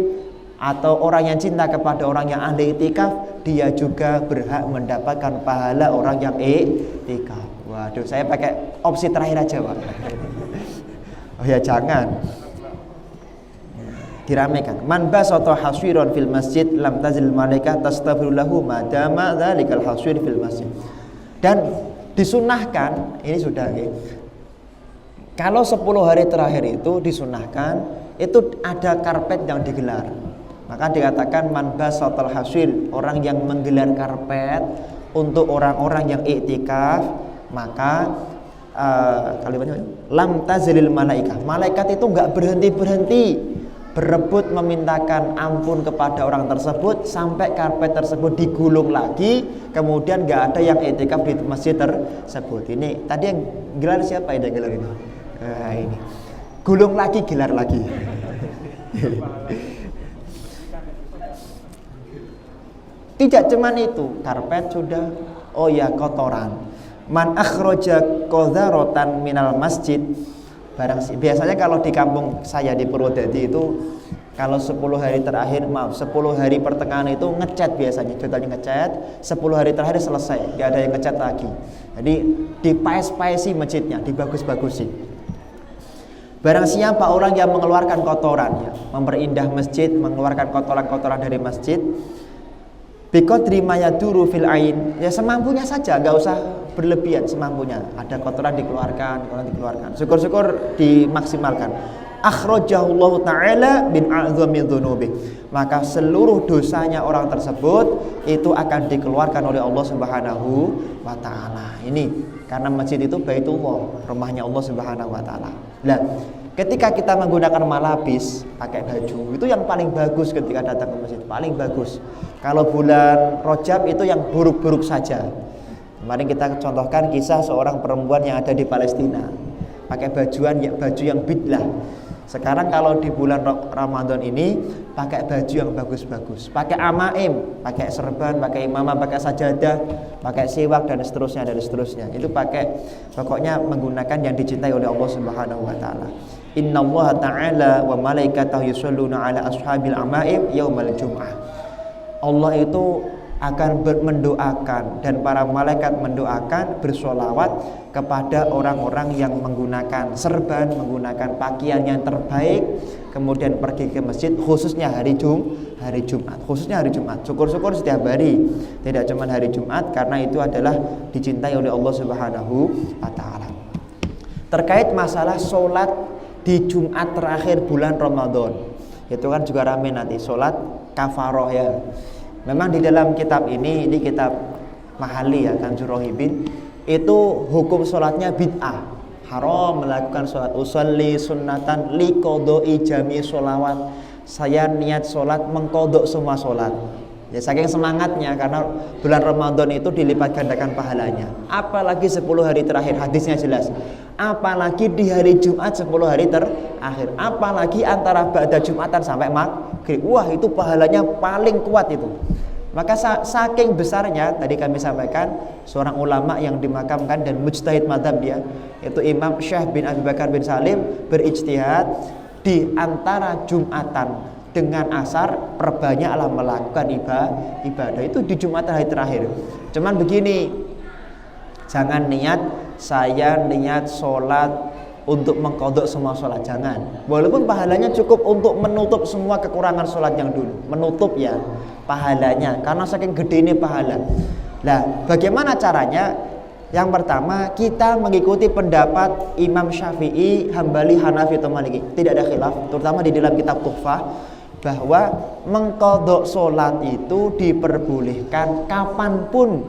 atau orang yang cinta kepada orang yang ahli iktikaf, dia juga berhak mendapatkan pahala orang yang iktikaf. Waduh, saya pakai opsi terakhir aja, Pak. Oh ya jangan. Diramekan. Man basata haswiran fil masjid lam tazil malaikah tastaghfiru lahu ma dama dzalikal haswir fil masjid. Dan disunahkan, ini sudah kalau 10 hari terakhir itu disunahkan, itu ada karpet yang digelar. Maka dikatakan man basatal haswir, orang yang menggelar karpet untuk orang-orang yang iktikaf, maka kalimatnya lam tazilil malaikah, malaikat itu enggak berhenti-berhenti berebut memintakan ampun kepada orang tersebut sampai karpet tersebut digulung lagi, kemudian enggak ada yang iktikaf di masjid tersebut. Ini tadi yang gelar siapa yang gelar ini? Ini gulung lagi, gelar lagi. Tidak cuman itu, karpet sudah, oh ya kotoran. Man akhraja qadharatan minal masjid, biasanya kalau di kampung saya di Purwodadi itu kalau 10 hari terakhir, 10 hari pertengahan itu ngecat biasanya, contohnya ngecat, 10 hari terakhir selesai, nggak ada yang ngecat lagi. Jadi dipaes-paesi masjidnya, dibagus-bagusi. Barang siapa orang yang mengeluarkan kotoran, ya, memperindah masjid, mengeluarkan kotoran-kotoran dari masjid, biqadri ma yaduru fil ain, ya semampunya saja, nggak usah berlebihan semampunya. Ada kotoran dikeluarkan. Syukur-syukur dimaksimalkan. Akhrajahullahu ta'ala min a'zami dzunubi. Maka seluruh dosanya orang tersebut itu akan dikeluarkan oleh Allah Subhanahu wa taala. Ini karena masjid itu Baitullah, rumahnya Allah Subhanahu wa taala. Nah, ketika kita menggunakan malabis, pakai baju, itu yang paling bagus ketika datang ke masjid, paling bagus. Kalau bulan Rajab itu yang buruk-buruk saja. Kemarin kita contohkan kisah seorang perempuan yang ada di Palestina, pakai baju yang bidlah. Sekarang kalau di bulan Ramadan ini pakai baju yang bagus-bagus, pakai amaim, pakai serban, pakai imamah, pakai sajadah, pakai siwak dan seterusnya. Itu pokoknya menggunakan yang dicintai oleh Allah Subhanahu wa taala. Innallaha ta'ala wa malaikatahu yusholluna ala ashabil amaim yaumal jum'ah. Allah itu akan mendoakan dan para malaikat mendoakan bersolawat kepada orang-orang yang menggunakan serban, menggunakan pakaian yang terbaik, kemudian pergi ke masjid, khususnya hari Jumat. Syukur-syukur setiap hari, tidak cuma hari Jumat, karena itu adalah dicintai oleh Allah Subhanahu wa taala. Terkait masalah sholat di Jumat terakhir bulan Ramadan, itu kan juga ramai nanti sholat kafaroh ya. Memang di dalam kitab ini kitab Mahali ya, Kanjur Rohibin, itu hukum sholatnya bid'ah, haram melakukan sholat. Usolli sunnatan li qodoi jami sholawat. Saya niat sholat mengkodok semua sholat. Ya saking semangatnya, karena bulan Ramadan itu dilipat gandakan pahalanya. Apalagi 10 hari terakhir, hadisnya jelas. Apalagi di hari Jumat 10 hari terakhir. Apalagi antara ba'da Jumatan sampai maghrib. Wah, itu pahalanya paling kuat itu. Maka saking besarnya, tadi kami sampaikan, seorang ulama yang dimakamkan dan mujtahid madhab dia, yaitu Imam Syekh bin Abi Bakar bin Salim, berijtihad di antara Jumatan dengan asar perbanyaklah melakukan ibadah itu di Jumat hari terakhir. Cuman begini, jangan saya niat sholat untuk mengkodok semua sholat, jangan. Walaupun pahalanya cukup untuk menutup semua kekurangan sholat yang dulu, menutup ya pahalanya, karena saking gede ini pahala. Nah, bagaimana caranya? Yang pertama, kita mengikuti pendapat Imam Syafi'i, Hambali, Hanafi atau Maliki. Tidak ada khilaf, terutama di dalam kitab Tuhfah, bahwa mengkodok sholat itu diperbolehkan kapanpun,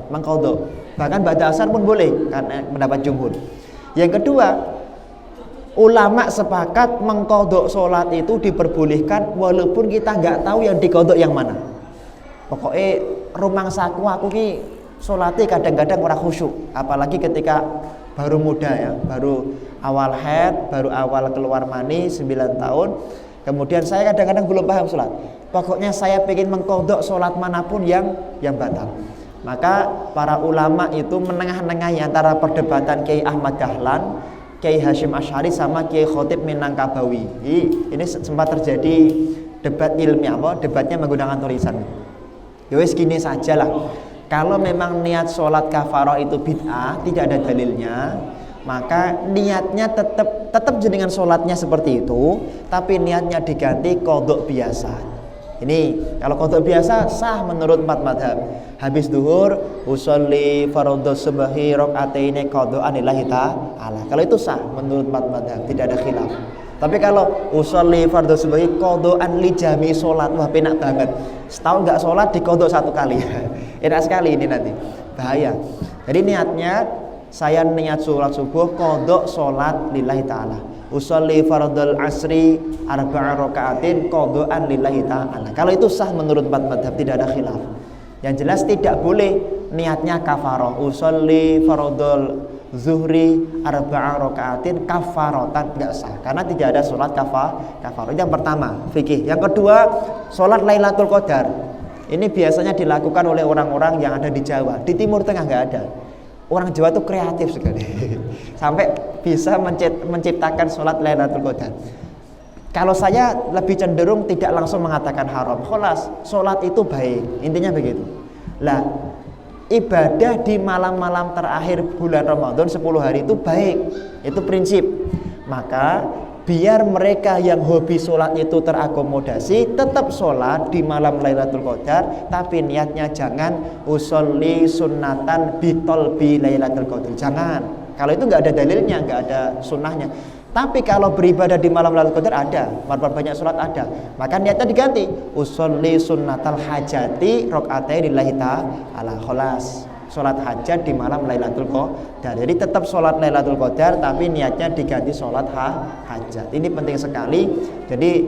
mengkodok. Bahkan ba'da asar pun boleh, karena mendapat jumhur. Yang kedua, ulama sepakat mengkodok sholat itu diperbolehkan walaupun kita nggak tahu yang dikodok yang mana. Pokoknya rumangsaku aku ki sholatnya kadang-kadang orang khusyuk, apalagi ketika baru muda ya, baru awal haid, baru awal keluar mani 9 tahun. Kemudian saya kadang-kadang belum paham sholat. Pokoknya saya ingin mengkodok sholat manapun yang batal. Maka para ulama itu menengah-nengahi antara perdebatan Kiai Ahmad Dahlan, Kiai Hashim Asy'ari sama Kiai Khotib Minangkabawi. Ini sempat terjadi debat ilmiah, debatnya menggunakan tulisan. Ya wis gini sajalah. Kalau memang niat sholat kafarah itu bid'ah, tidak ada dalilnya, maka niatnya tetap jenengan sholatnya seperti itu, tapi niatnya diganti qodok biasa. Ini kalau qodok biasa sah menurut 4 madhab. Habis duhur usolli fardhu subhi rakaataini qodaan lillahi ta'ala. Kalau itu sah menurut 4 madhab, tidak ada khilaf. Tapi kalau usolli fardhu subhi qodaan li jami sholat, wah penak banget. Setahun nggak sholat dikodok 1 kali. Enak sekali ini nanti, bahaya. Jadi niatnya, saya niat sholat subuh qodok sholat lillahi ta'ala. Usolli fardhul asri arba'a raka'atin qodaan lillahi ta'ala. Kalau itu sah menurut 4 madhab, tidak ada khilaf. Yang jelas tidak boleh niatnya kafaroh. Usolli fardhul zuhri arba'a raka'atin kafarotan, tidak sah, karena tidak ada sholat kafaroh. Yang pertama fikih. Yang kedua, sholat Lailatul Qadar. Ini biasanya dilakukan oleh orang-orang yang ada di Jawa. Di Timur Tengah nggak ada. Orang Jawa itu kreatif sekali sampai bisa menciptakan sholat Lailatul Qadar. Kalau saya lebih cenderung tidak langsung mengatakan haram. Kholas, sholat itu baik, intinya begitu. Lah, ibadah di malam-malam terakhir bulan Ramadan 10 hari itu baik, itu prinsip. Maka biar mereka yang hobi sholat itu terakomodasi, tetap sholat di malam Lailatul Qadar, tapi niatnya jangan usolli sunnatan bitolbi Lailatul Qadar. Jangan. Kalau itu nggak ada dalilnya, nggak ada sunnahnya. Tapi kalau beribadah di malam Lailatul Qadar ada, banyak sholat ada, maka niatnya diganti usolli sunnatal hajati rokaatain lillahi ta'ala kholas. Sholat hajat di malam Lailatul Qadar. Jadi tetap sholat Lailatul Qadar, tapi niatnya diganti sholat hajat. Ini penting sekali. Jadi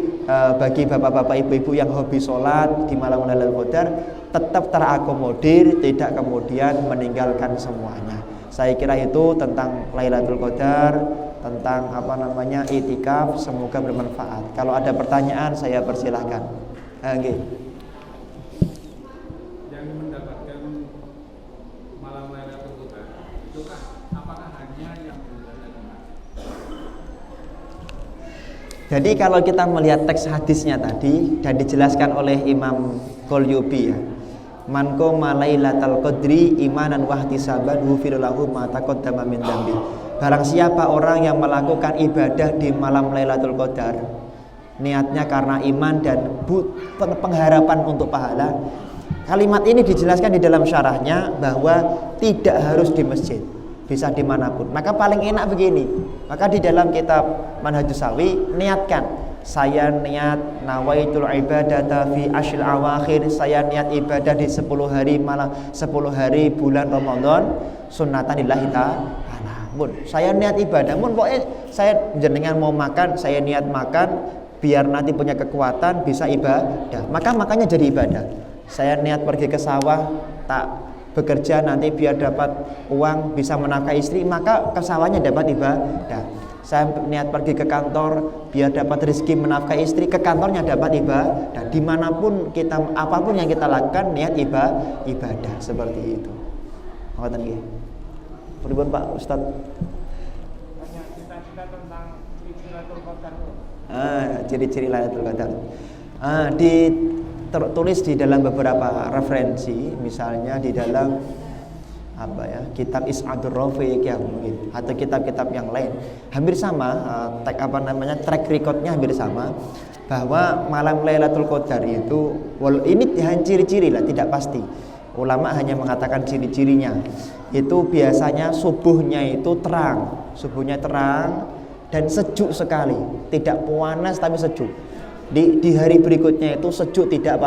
bagi bapak-bapak, ibu-ibu yang hobi sholat di malam Lailatul Qadar, tetap terakomodir, tidak kemudian meninggalkan semuanya. Saya kira itu tentang Lailatul Qadar, tentang itikaf. Semoga bermanfaat. Kalau ada pertanyaan saya persilahkan. Okay. Yang mendapatkan malam Lailatul Qadar itu apakah hanya yang berada? Jadi kalau kita melihat teks hadisnya tadi dan dijelaskan oleh Imam Qolyubi ya, man qoma lailatal qadri imanan wahtisaban ghufira lahu ma taqaddama min dzambi. Barang siapa orang yang melakukan ibadah di malam Lailatul Qadar, niatnya karena iman dan pengharapan untuk pahala. Kalimat ini dijelaskan di dalam syarahnya bahwa tidak harus di masjid, bisa dimanapun. Maka paling enak begini. Maka di dalam kitab Manhajus Sawi, niatkan, saya niat nawaitul ibadata fi ashril awakhir, saya niat ibadah di 10 hari malam 10 hari bulan Ramadan sunnatan lillahi ta'ala. Saya niat ibadah, pokoknya saya jenengan mau makan, saya niat makan biar nanti punya kekuatan bisa ibadah. Maka makanya jadi ibadah. Saya niat pergi ke sawah, tak bekerja nanti biar dapat uang bisa menafkahi istri, maka ke sawahnya dapat ibadah. Saya niat pergi ke kantor biar dapat rezeki menafkahi istri, ke kantornya dapat ibadah. Dimanapun kita, apapun yang kita lakukan, niat ibadah seperti itu. Ngoten nggih. Pripun Pak Ustaz? Cita-cita tentang Lailatul Qadar. Ciri-ciri Lailatul Qadar. Tertulis di dalam beberapa referensi, misalnya di dalam kitab Is'adur Rafiq ya mungkin, atau kitab-kitab yang lain hampir sama, track recordnya hampir sama, bahwa malam Lailatul Qadar itu ini ciri-ciri lah, tidak pasti. Ulama hanya mengatakan ciri-cirinya. Itu biasanya subuhnya itu terang, dan sejuk sekali, tidak panas tapi sejuk. Di hari berikutnya itu sejuk, tidak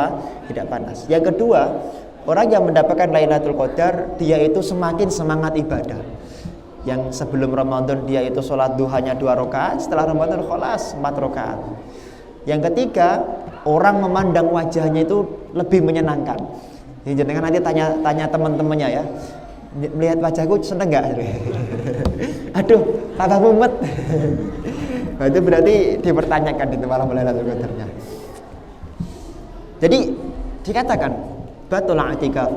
panas. Yang kedua, orang yang mendapatkan Lailatul Qadar, dia itu semakin semangat ibadah. Yang sebelum Ramadan dia itu sholat duhanya 2 rakaat, setelah Ramadan kholas 4 rakaat. Yang ketiga, orang memandang wajahnya itu lebih menyenangkan. Jadi jangan nanti tanya teman-temannya ya, melihat wajahku seneng nggak? Aduh, tambah mumet. Nah, itu berarti dipertanyakan di malam Lailatul Qadarnya. Jadi dikatakan batul i'tikaf,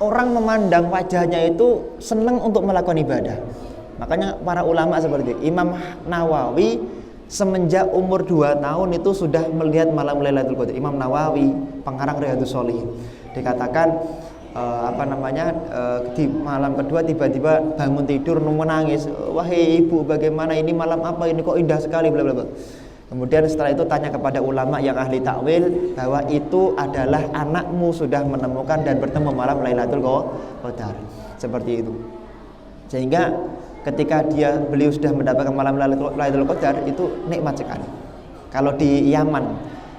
orang memandang wajahnya itu senang untuk melakukan ibadah. Makanya para ulama seperti Imam Nawawi semenjak umur 2 tahun itu sudah melihat malam Lailatul Qadar. Imam Nawawi, pengarang Riyadhus Shalihin, dikatakan di malam kedua tiba-tiba bangun tidur menangis, wahai ibu bagaimana ini, malam apa ini kok indah sekali, bla bla bla. Kemudian setelah itu tanya kepada ulama yang ahli takwil bahwa itu adalah anakmu sudah menemukan dan bertemu malam Lailatul Qadar, seperti itu. Sehingga ketika beliau sudah mendapatkan malam Lailatul Qadar itu nikmat sekali. Kalau di Yaman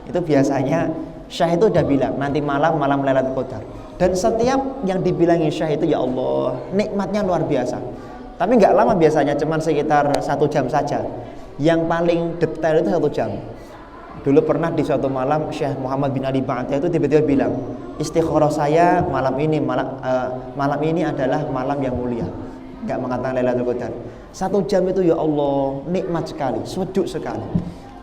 itu biasanya Syekh itu udah bilang nanti malam Lailatul Qadar. Dan setiap yang dibilangi Syekh itu, ya Allah, nikmatnya luar biasa. Tapi nggak lama biasanya, cuman sekitar 1 jam saja. Yang paling detail itu 1 jam. Dulu pernah di suatu malam Syekh Muhammad bin Ali Ba'atah itu tiba-tiba bilang, istikharah saya malam ini adalah malam yang mulia. Nggak mengatakan Lailatul Qadar. 1 jam itu ya Allah, nikmat sekali, sejuk sekali.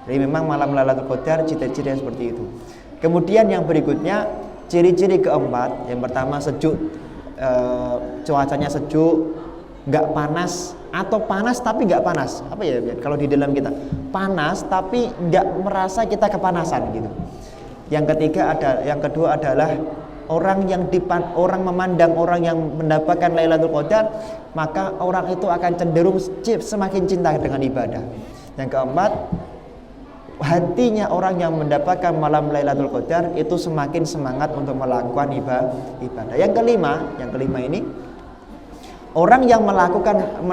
Jadi memang malam Lailatul Qadar ciri-ciri seperti itu. Kemudian yang berikutnya, ciri-ciri keempat, yang pertama sejuk, cuacanya sejuk, nggak panas, atau panas tapi nggak panas. Apa ya kalau di dalam kita panas tapi nggak merasa kita kepanasan gitu. Yang kedua adalah orang memandang orang yang mendapatkan Lailatul Qadar, maka orang itu akan cenderung semakin cinta dengan ibadah. Yang keempat, hatinya orang yang mendapatkan malam Lailatul Qadar itu semakin semangat untuk melakukan ibadah. Yang kelima ini, orang yang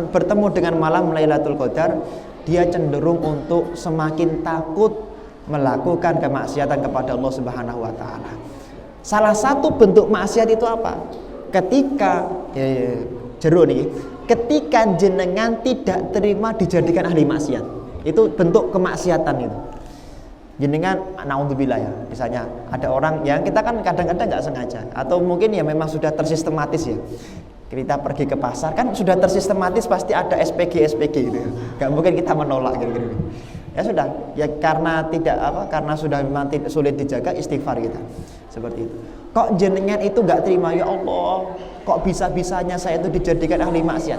bertemu dengan malam Lailatul Qadar, dia cenderung untuk semakin takut melakukan kemaksiatan kepada Allah Subhanahu wa taala. Salah satu bentuk maksiat itu apa? Ketika ketika jenengan tidak terima dijadikan ahli maksiat. Itu bentuk kemaksiatan itu. Jenengan naudzubillah ya. Misalnya ada orang yang kita kan kadang-kadang nggak sengaja atau mungkin ya memang sudah tersistematis ya. Kita pergi ke pasar kan sudah tersistematis pasti ada SPG gitu ya. Gak mungkin kita menolak gitu. Ya sudah, ya karena sudah memang sulit dijaga, istighfar kita. Seperti itu. Kok jenengan itu gak terima, ya Allah, kok bisa-bisanya saya itu dijadikan ahli maksiat.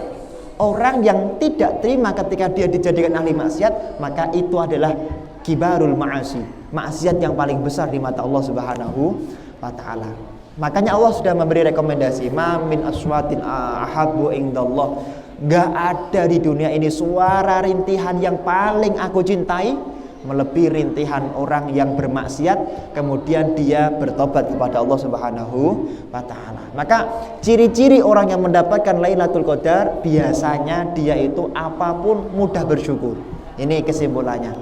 Orang yang tidak terima ketika dia dijadikan ahli maksiat, maka itu adalah kibarul ma'asi, maksiat yang paling besar di mata Allah Subhanahu wa taala. Makanya Allah sudah memberi rekomendasi, ma min aswatin ahabbu indallah. Gak ada di dunia ini suara rintihan yang paling aku cintai melebihi rintihan orang yang bermaksiat kemudian dia bertobat kepada Allah Subhanahu wa taala. Maka ciri-ciri orang yang mendapatkan Lailatul Qadar biasanya dia itu apapun mudah bersyukur. Ini kesimpulannya.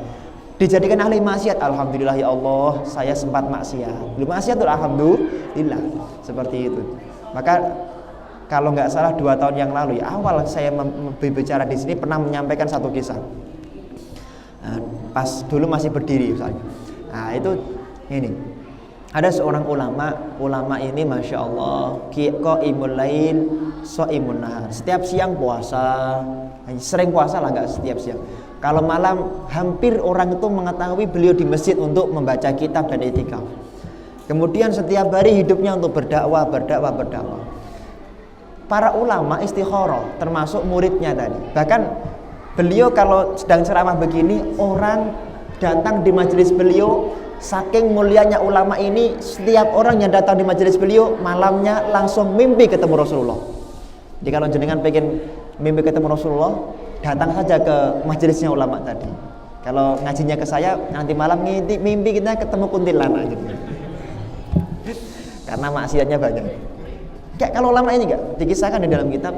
Dijadikan ahli maksiat, alhamdulillah ya Allah, saya sempat maksiat. Belum maksiat, alhamdulillah. Seperti itu. Maka kalau nggak salah 2 tahun yang lalu ya, awal saya berbicara di sini pernah menyampaikan satu kisah. Nah, pas dulu masih berdiri misalnya. Nah itu ini ada seorang ulama ini masya Allah qaimul lail shaimun nahar. Setiap siang puasa, sering puasa lah, nggak setiap siang. Kalau malam hampir orang itu mengetahui beliau di masjid untuk membaca kitab dan i'tikaf. Kemudian setiap hari hidupnya untuk berdakwah. Para ulama istikharah termasuk muridnya tadi. Bahkan beliau kalau sedang ceramah begini, orang datang di majelis beliau, saking mulianya ulama ini, setiap orang yang datang di majelis beliau malamnya langsung mimpi ketemu Rasulullah. Jadi kalau jenengan pengen mimpi ketemu Rasulullah, datang saja ke majelisnya ulama tadi. Kalau ngajinya ke saya, nanti malam mimpi kita ketemu kuntilanak gitu. Karena maksiatnya banyak. Kayak kalau ulama ini enggak dikisahkan di dalam kitab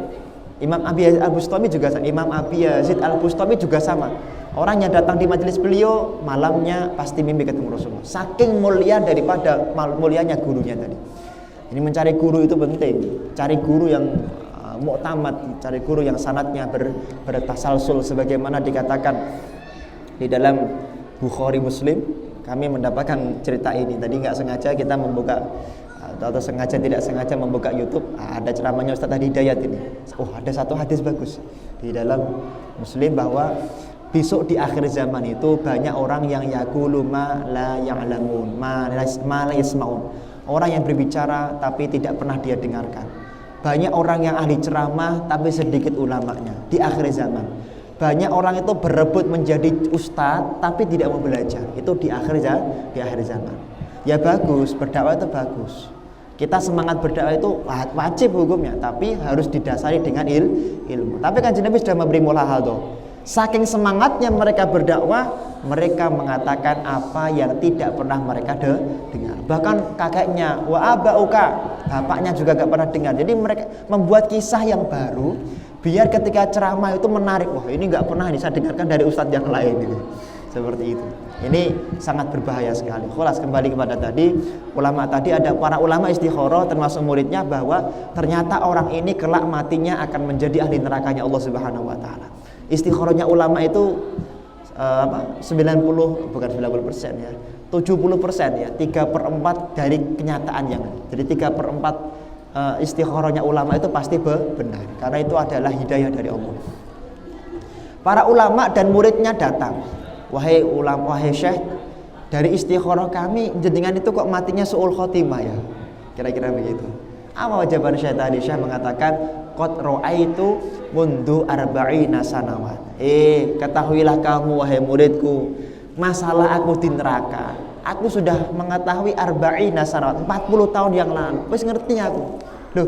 Imam Abi Al-Bustami juga sama. Imam Abi Yazid Al-Bustami juga sama. Orang yang datang di majelis beliau malamnya pasti mimpi ketemu Rasulullah. Saking mulia daripada mulianya gurunya tadi. Ini mencari guru itu penting. Cari guru yang mu'tamad, cari guru yang sanadnya bertasalsul sebagaimana dikatakan di dalam Bukhari Muslim. Kami mendapatkan cerita ini. Tadi nggak sengaja kita membuka atau sengaja tidak sengaja membuka YouTube, ada ceramahnya Ustaz Hidayat ini. Oh, ada satu hadis bagus di dalam Muslim bahwa besok di akhir zaman itu banyak orang yang yaqulu ma la ya'lamun, ma la yasmaun. Orang yang berbicara tapi tidak pernah dia dengarkan. Banyak orang yang ahli ceramah tapi sedikit ulamanya di akhir zaman. Banyak orang itu berebut menjadi ustadz tapi tidak mau belajar. Itu di akhir zaman. Ya bagus, berdakwah itu bagus. Kita semangat berdakwah itu wajib hukumnya, tapi harus didasari dengan ilmu. Tapi kan Nabi sudah memberi mulahadhah. Saking semangatnya mereka berdakwah, mereka mengatakan apa yang tidak pernah mereka dengar. Bahkan kakeknya, wa abauka, bapaknya juga gak pernah dengar. Jadi mereka membuat kisah yang baru, biar ketika ceramah itu menarik. Wah, ini gak pernah saya dengarkan dari ustadz yang lain gitu. Seperti itu. Ini sangat berbahaya sekali. Khulas kembali kepada tadi, ulama tadi ada para ulama istikharah termasuk muridnya bahwa ternyata orang ini kelak matinya akan menjadi ahli nerakanya Allah Subhanahu wa taala. Istikharahnya ulama itu 90% ya. 70% ya, 3/4 dari kenyataan yang ada. Jadi 3/4 istikharahnya ulama itu pasti benar karena itu adalah hidayah dari Allah. Para ulama dan muridnya datang. Wahai ulama, wahai syekh, dari istikharah kami jenengan itu kok matinya su'ul khotimah ya. Kira-kira begitu. Apa jawaban syekh tadi? Syekh mengatakan qad ra'aitu mundu arba'ina sanawat. Ketahuilah kamu wahai muridku, masalah aku di neraka. Aku sudah mengetahui arba'ina sanawat, 40 tahun yang lalu. Wis ngerti aku. Loh,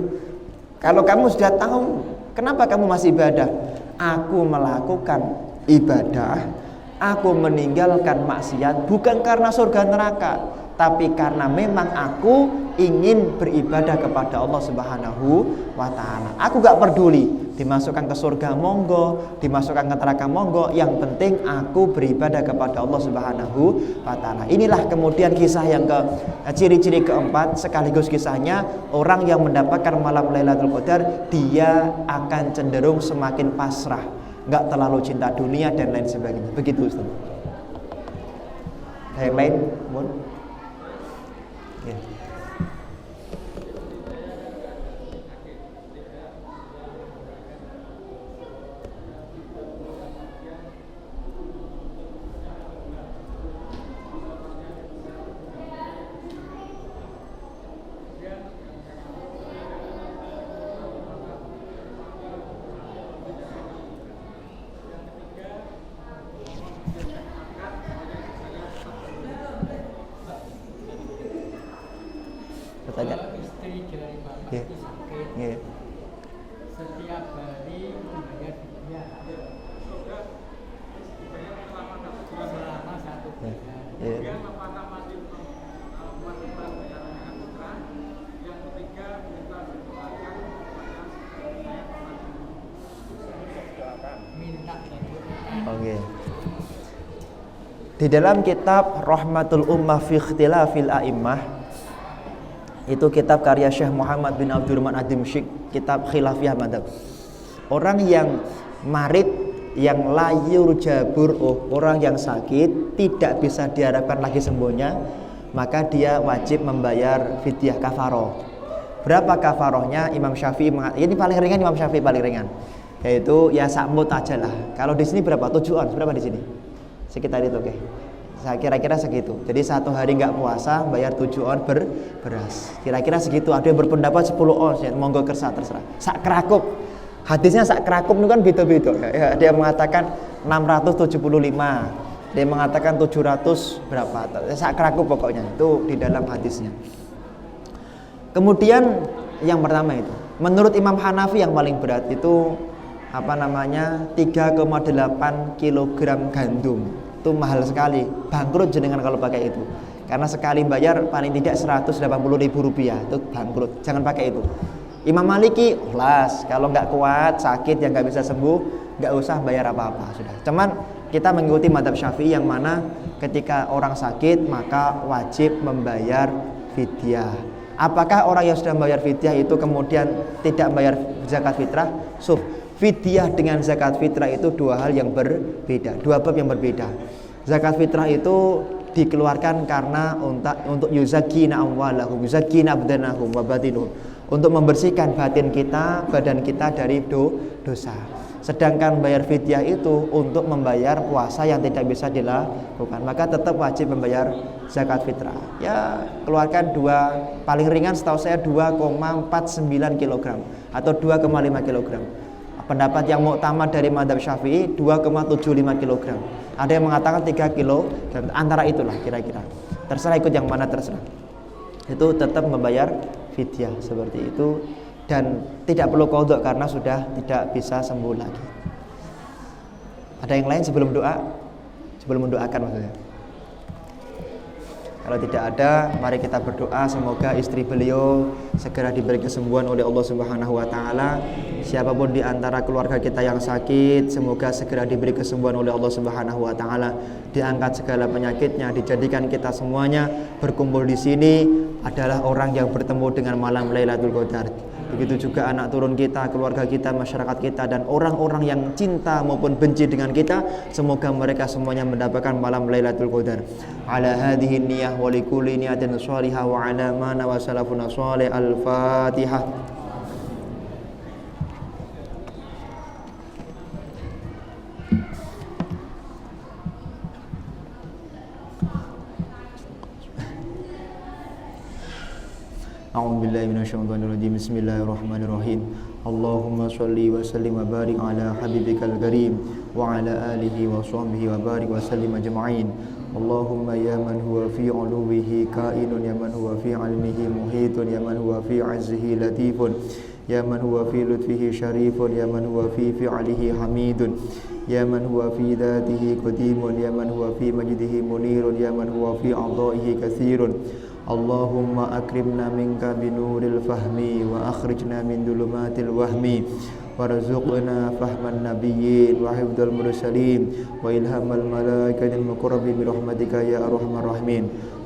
kalau kamu sudah tahu, kenapa kamu masih ibadah? Aku melakukan ibadah Aku meninggalkan maksiat bukan karena surga neraka, tapi karena memang aku ingin beribadah kepada Allah Subhanahu wa ta'ala. Aku gak peduli dimasukkan ke surga monggo, dimasukkan ke neraka monggo, yang penting aku beribadah kepada Allah Subhanahu wa ta'ala. Inilah kemudian kisah yang ciri-ciri keempat, sekaligus kisahnya orang yang mendapatkan malam Lailatul Qadar, dia akan cenderung semakin pasrah, nggak terlalu cinta dunia dan lain sebagainya. Begitu Ustaz. Yang lain, mohon. Ya. Pertanyaan. Kalau istri dari bapak Yeah. itu sakit, Yeah. setiap hari membayar fidyah selama 1 bulan. Yeah. Kemudian apakah masih melakukan bayaran dengan putra? Yang ketiga, minta berdoakan Minta dan Oke. Di dalam kitab Rahmatul Ummah fi Ikhtilafil A'immah, itu kitab karya Syekh Muhammad bin Abdurrahman Ad-Dimsyq, kitab Khilafiyah Madzhab. Orang yang marid, yang layur jabur, orang yang sakit tidak bisa diharapkan lagi sembuhnya, maka dia wajib membayar fidyah kafaroh. Berapa kafarohnya? Imam Syafi'i ini paling ringan, Imam Syafi'i paling ringan, yaitu ya sakmut aja lah. Kalau di sini berapa? 7 ons. Berapa di sini? Sekitar itu, oke. Saya kira-kira segitu. Jadi 1 hari nggak puasa bayar 7 ons beras. Kira-kira segitu. Ada yang berpendapat 10 ons ya, monggo terserah. Sak kerakup. Hadisnya sak kerakup itu kan beda-beda. Ya, ada yang mengatakan 675. Ada yang mengatakan 700 berapa. Sak kerakup pokoknya. Itu di dalam hadisnya. Kemudian yang pertama itu, menurut Imam Hanafi yang paling berat itu 3,8 kilogram gandum. Itu mahal sekali, bangkrut jenengan kalau pakai itu, karena sekali bayar paling tidak 180.000 rupiah, itu bangkrut, jangan pakai itu. Imam Maliki, kalau nggak kuat, sakit yang nggak bisa sembuh, nggak usah bayar apa-apa, sudah. Cuman kita mengikuti mazhab Syafi'i yang mana ketika orang sakit maka wajib membayar fidyah. Apakah orang yang sudah membayar fidyah itu kemudian tidak membayar zakat fitrah? Fidyah dengan zakat fitrah itu dua hal yang berbeda, dua bab yang berbeda. Zakat fitrah itu dikeluarkan karena untuk yuzakkina amwalahum, yuzakkina abdanahum wa batinahum, untuk membersihkan batin kita, badan kita dari dosa. Sedangkan bayar fidyah itu untuk membayar puasa yang tidak bisa dilakukan, maka tetap wajib membayar zakat fitrah. Ya, keluarkan paling ringan setahu saya 2,49 kg atau 2,5 kg. Pendapat yang muktamad dari mazhab Syafi'i 2,75 kg. Ada yang mengatakan 3 kg, antara itulah kira-kira. Terserah ikut yang mana terserah. Itu tetap membayar fidyah seperti itu dan tidak perlu qadha karena sudah tidak bisa sembuh lagi. Ada yang lain sebelum doa? Sebelum mendoakan maksudnya. Kalau tidak ada, mari kita berdoa semoga istri beliau segera diberi kesembuhan oleh Allah Subhanahu wa taala. Siapapun di antara keluarga kita yang sakit, semoga segera diberi kesembuhan oleh Allah Subhanahu wa taala. Diangkat segala penyakitnya, dijadikan kita semuanya berkumpul di sini adalah orang yang bertemu dengan malam Lailatul Qadar. Begitu juga anak turun kita, keluarga kita, masyarakat kita, dan orang-orang yang cinta maupun benci dengan kita, semoga mereka semuanya mendapatkan malam Lailatul Qadar. Ala hadhihi niyyah wa likulli niyatin shalihah wa ala ma nawa salafuna shalih. Al-Fatihah. A'udzubillahi minasyaitonirrajim. Bismillahirrahmanirrahim. Allahumma shalli wa sallim wa barik ala habibikal karim wa ala alihi wa sahbihi wa barik wa sallim ajma'in. Allahumma ya man huwa fi 'uluwihi kainun, ya man huwa fi 'ilmihi muhitun, ya man huwa fi 'azzihi latifun, يا من هو في لطفه شريف يا من هو في فعله حميد يا من هو في ذاته قديم يا من هو في مجده منير يا من هو في عطائه كثير اللهم أكرمنا منك بنور الفهم وأخرجنا من ظلمات الوهم وارزقنا فهم النبيين وحفظ المرسلين وإلهام الملائكة المقربين برحمتك يا أرحم الراحمين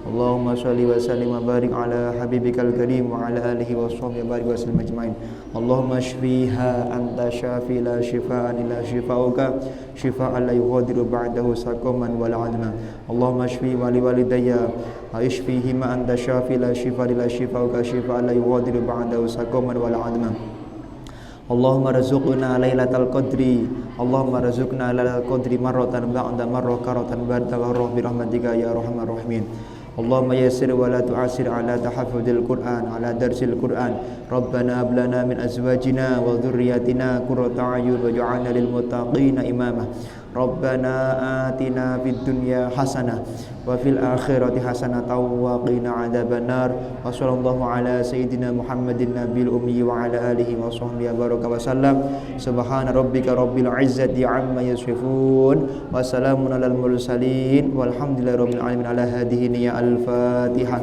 اللهم صل وسلم وبارك على حبيبك الكريم وعلى آله وصحبه وبارك وسلم أجمعين اللهم اشفيها أنت شافي لا شفاء إلا شفاؤك شفاء لا يغادر بعده سقما ولا عدما اللهم اشفي ولوالدي اشفيهما أنت شافي لا شفاء إلا شفاؤك شفاء لا يغادر بعده سقما ولا عدما اللهم رزقنا ليلة القدر اللهم رزقنا ليلة القدر مرة بعد مرة كرة بعد مرة برحمتك يا أرحم الراحمين اللهم يسر ولا تعسر على تحفظ القرآن على درس القرآن ربنا هب لنا من أزواجنا وذرياتنا قرة أعين واجعلنا للمتقين إماما ربنا آتنا في الدنيا حسنة وفي الآخرة حسنة وقنا عذاب النار وصلى الله على سيدنا محمد النبي الأمي وعلى آله وصحبه وبارك وسلم سبحان ربك رب العزة عما يصفون وسلام على المرسلين والحمد لله رب العالمين على هذه النية الفاتحة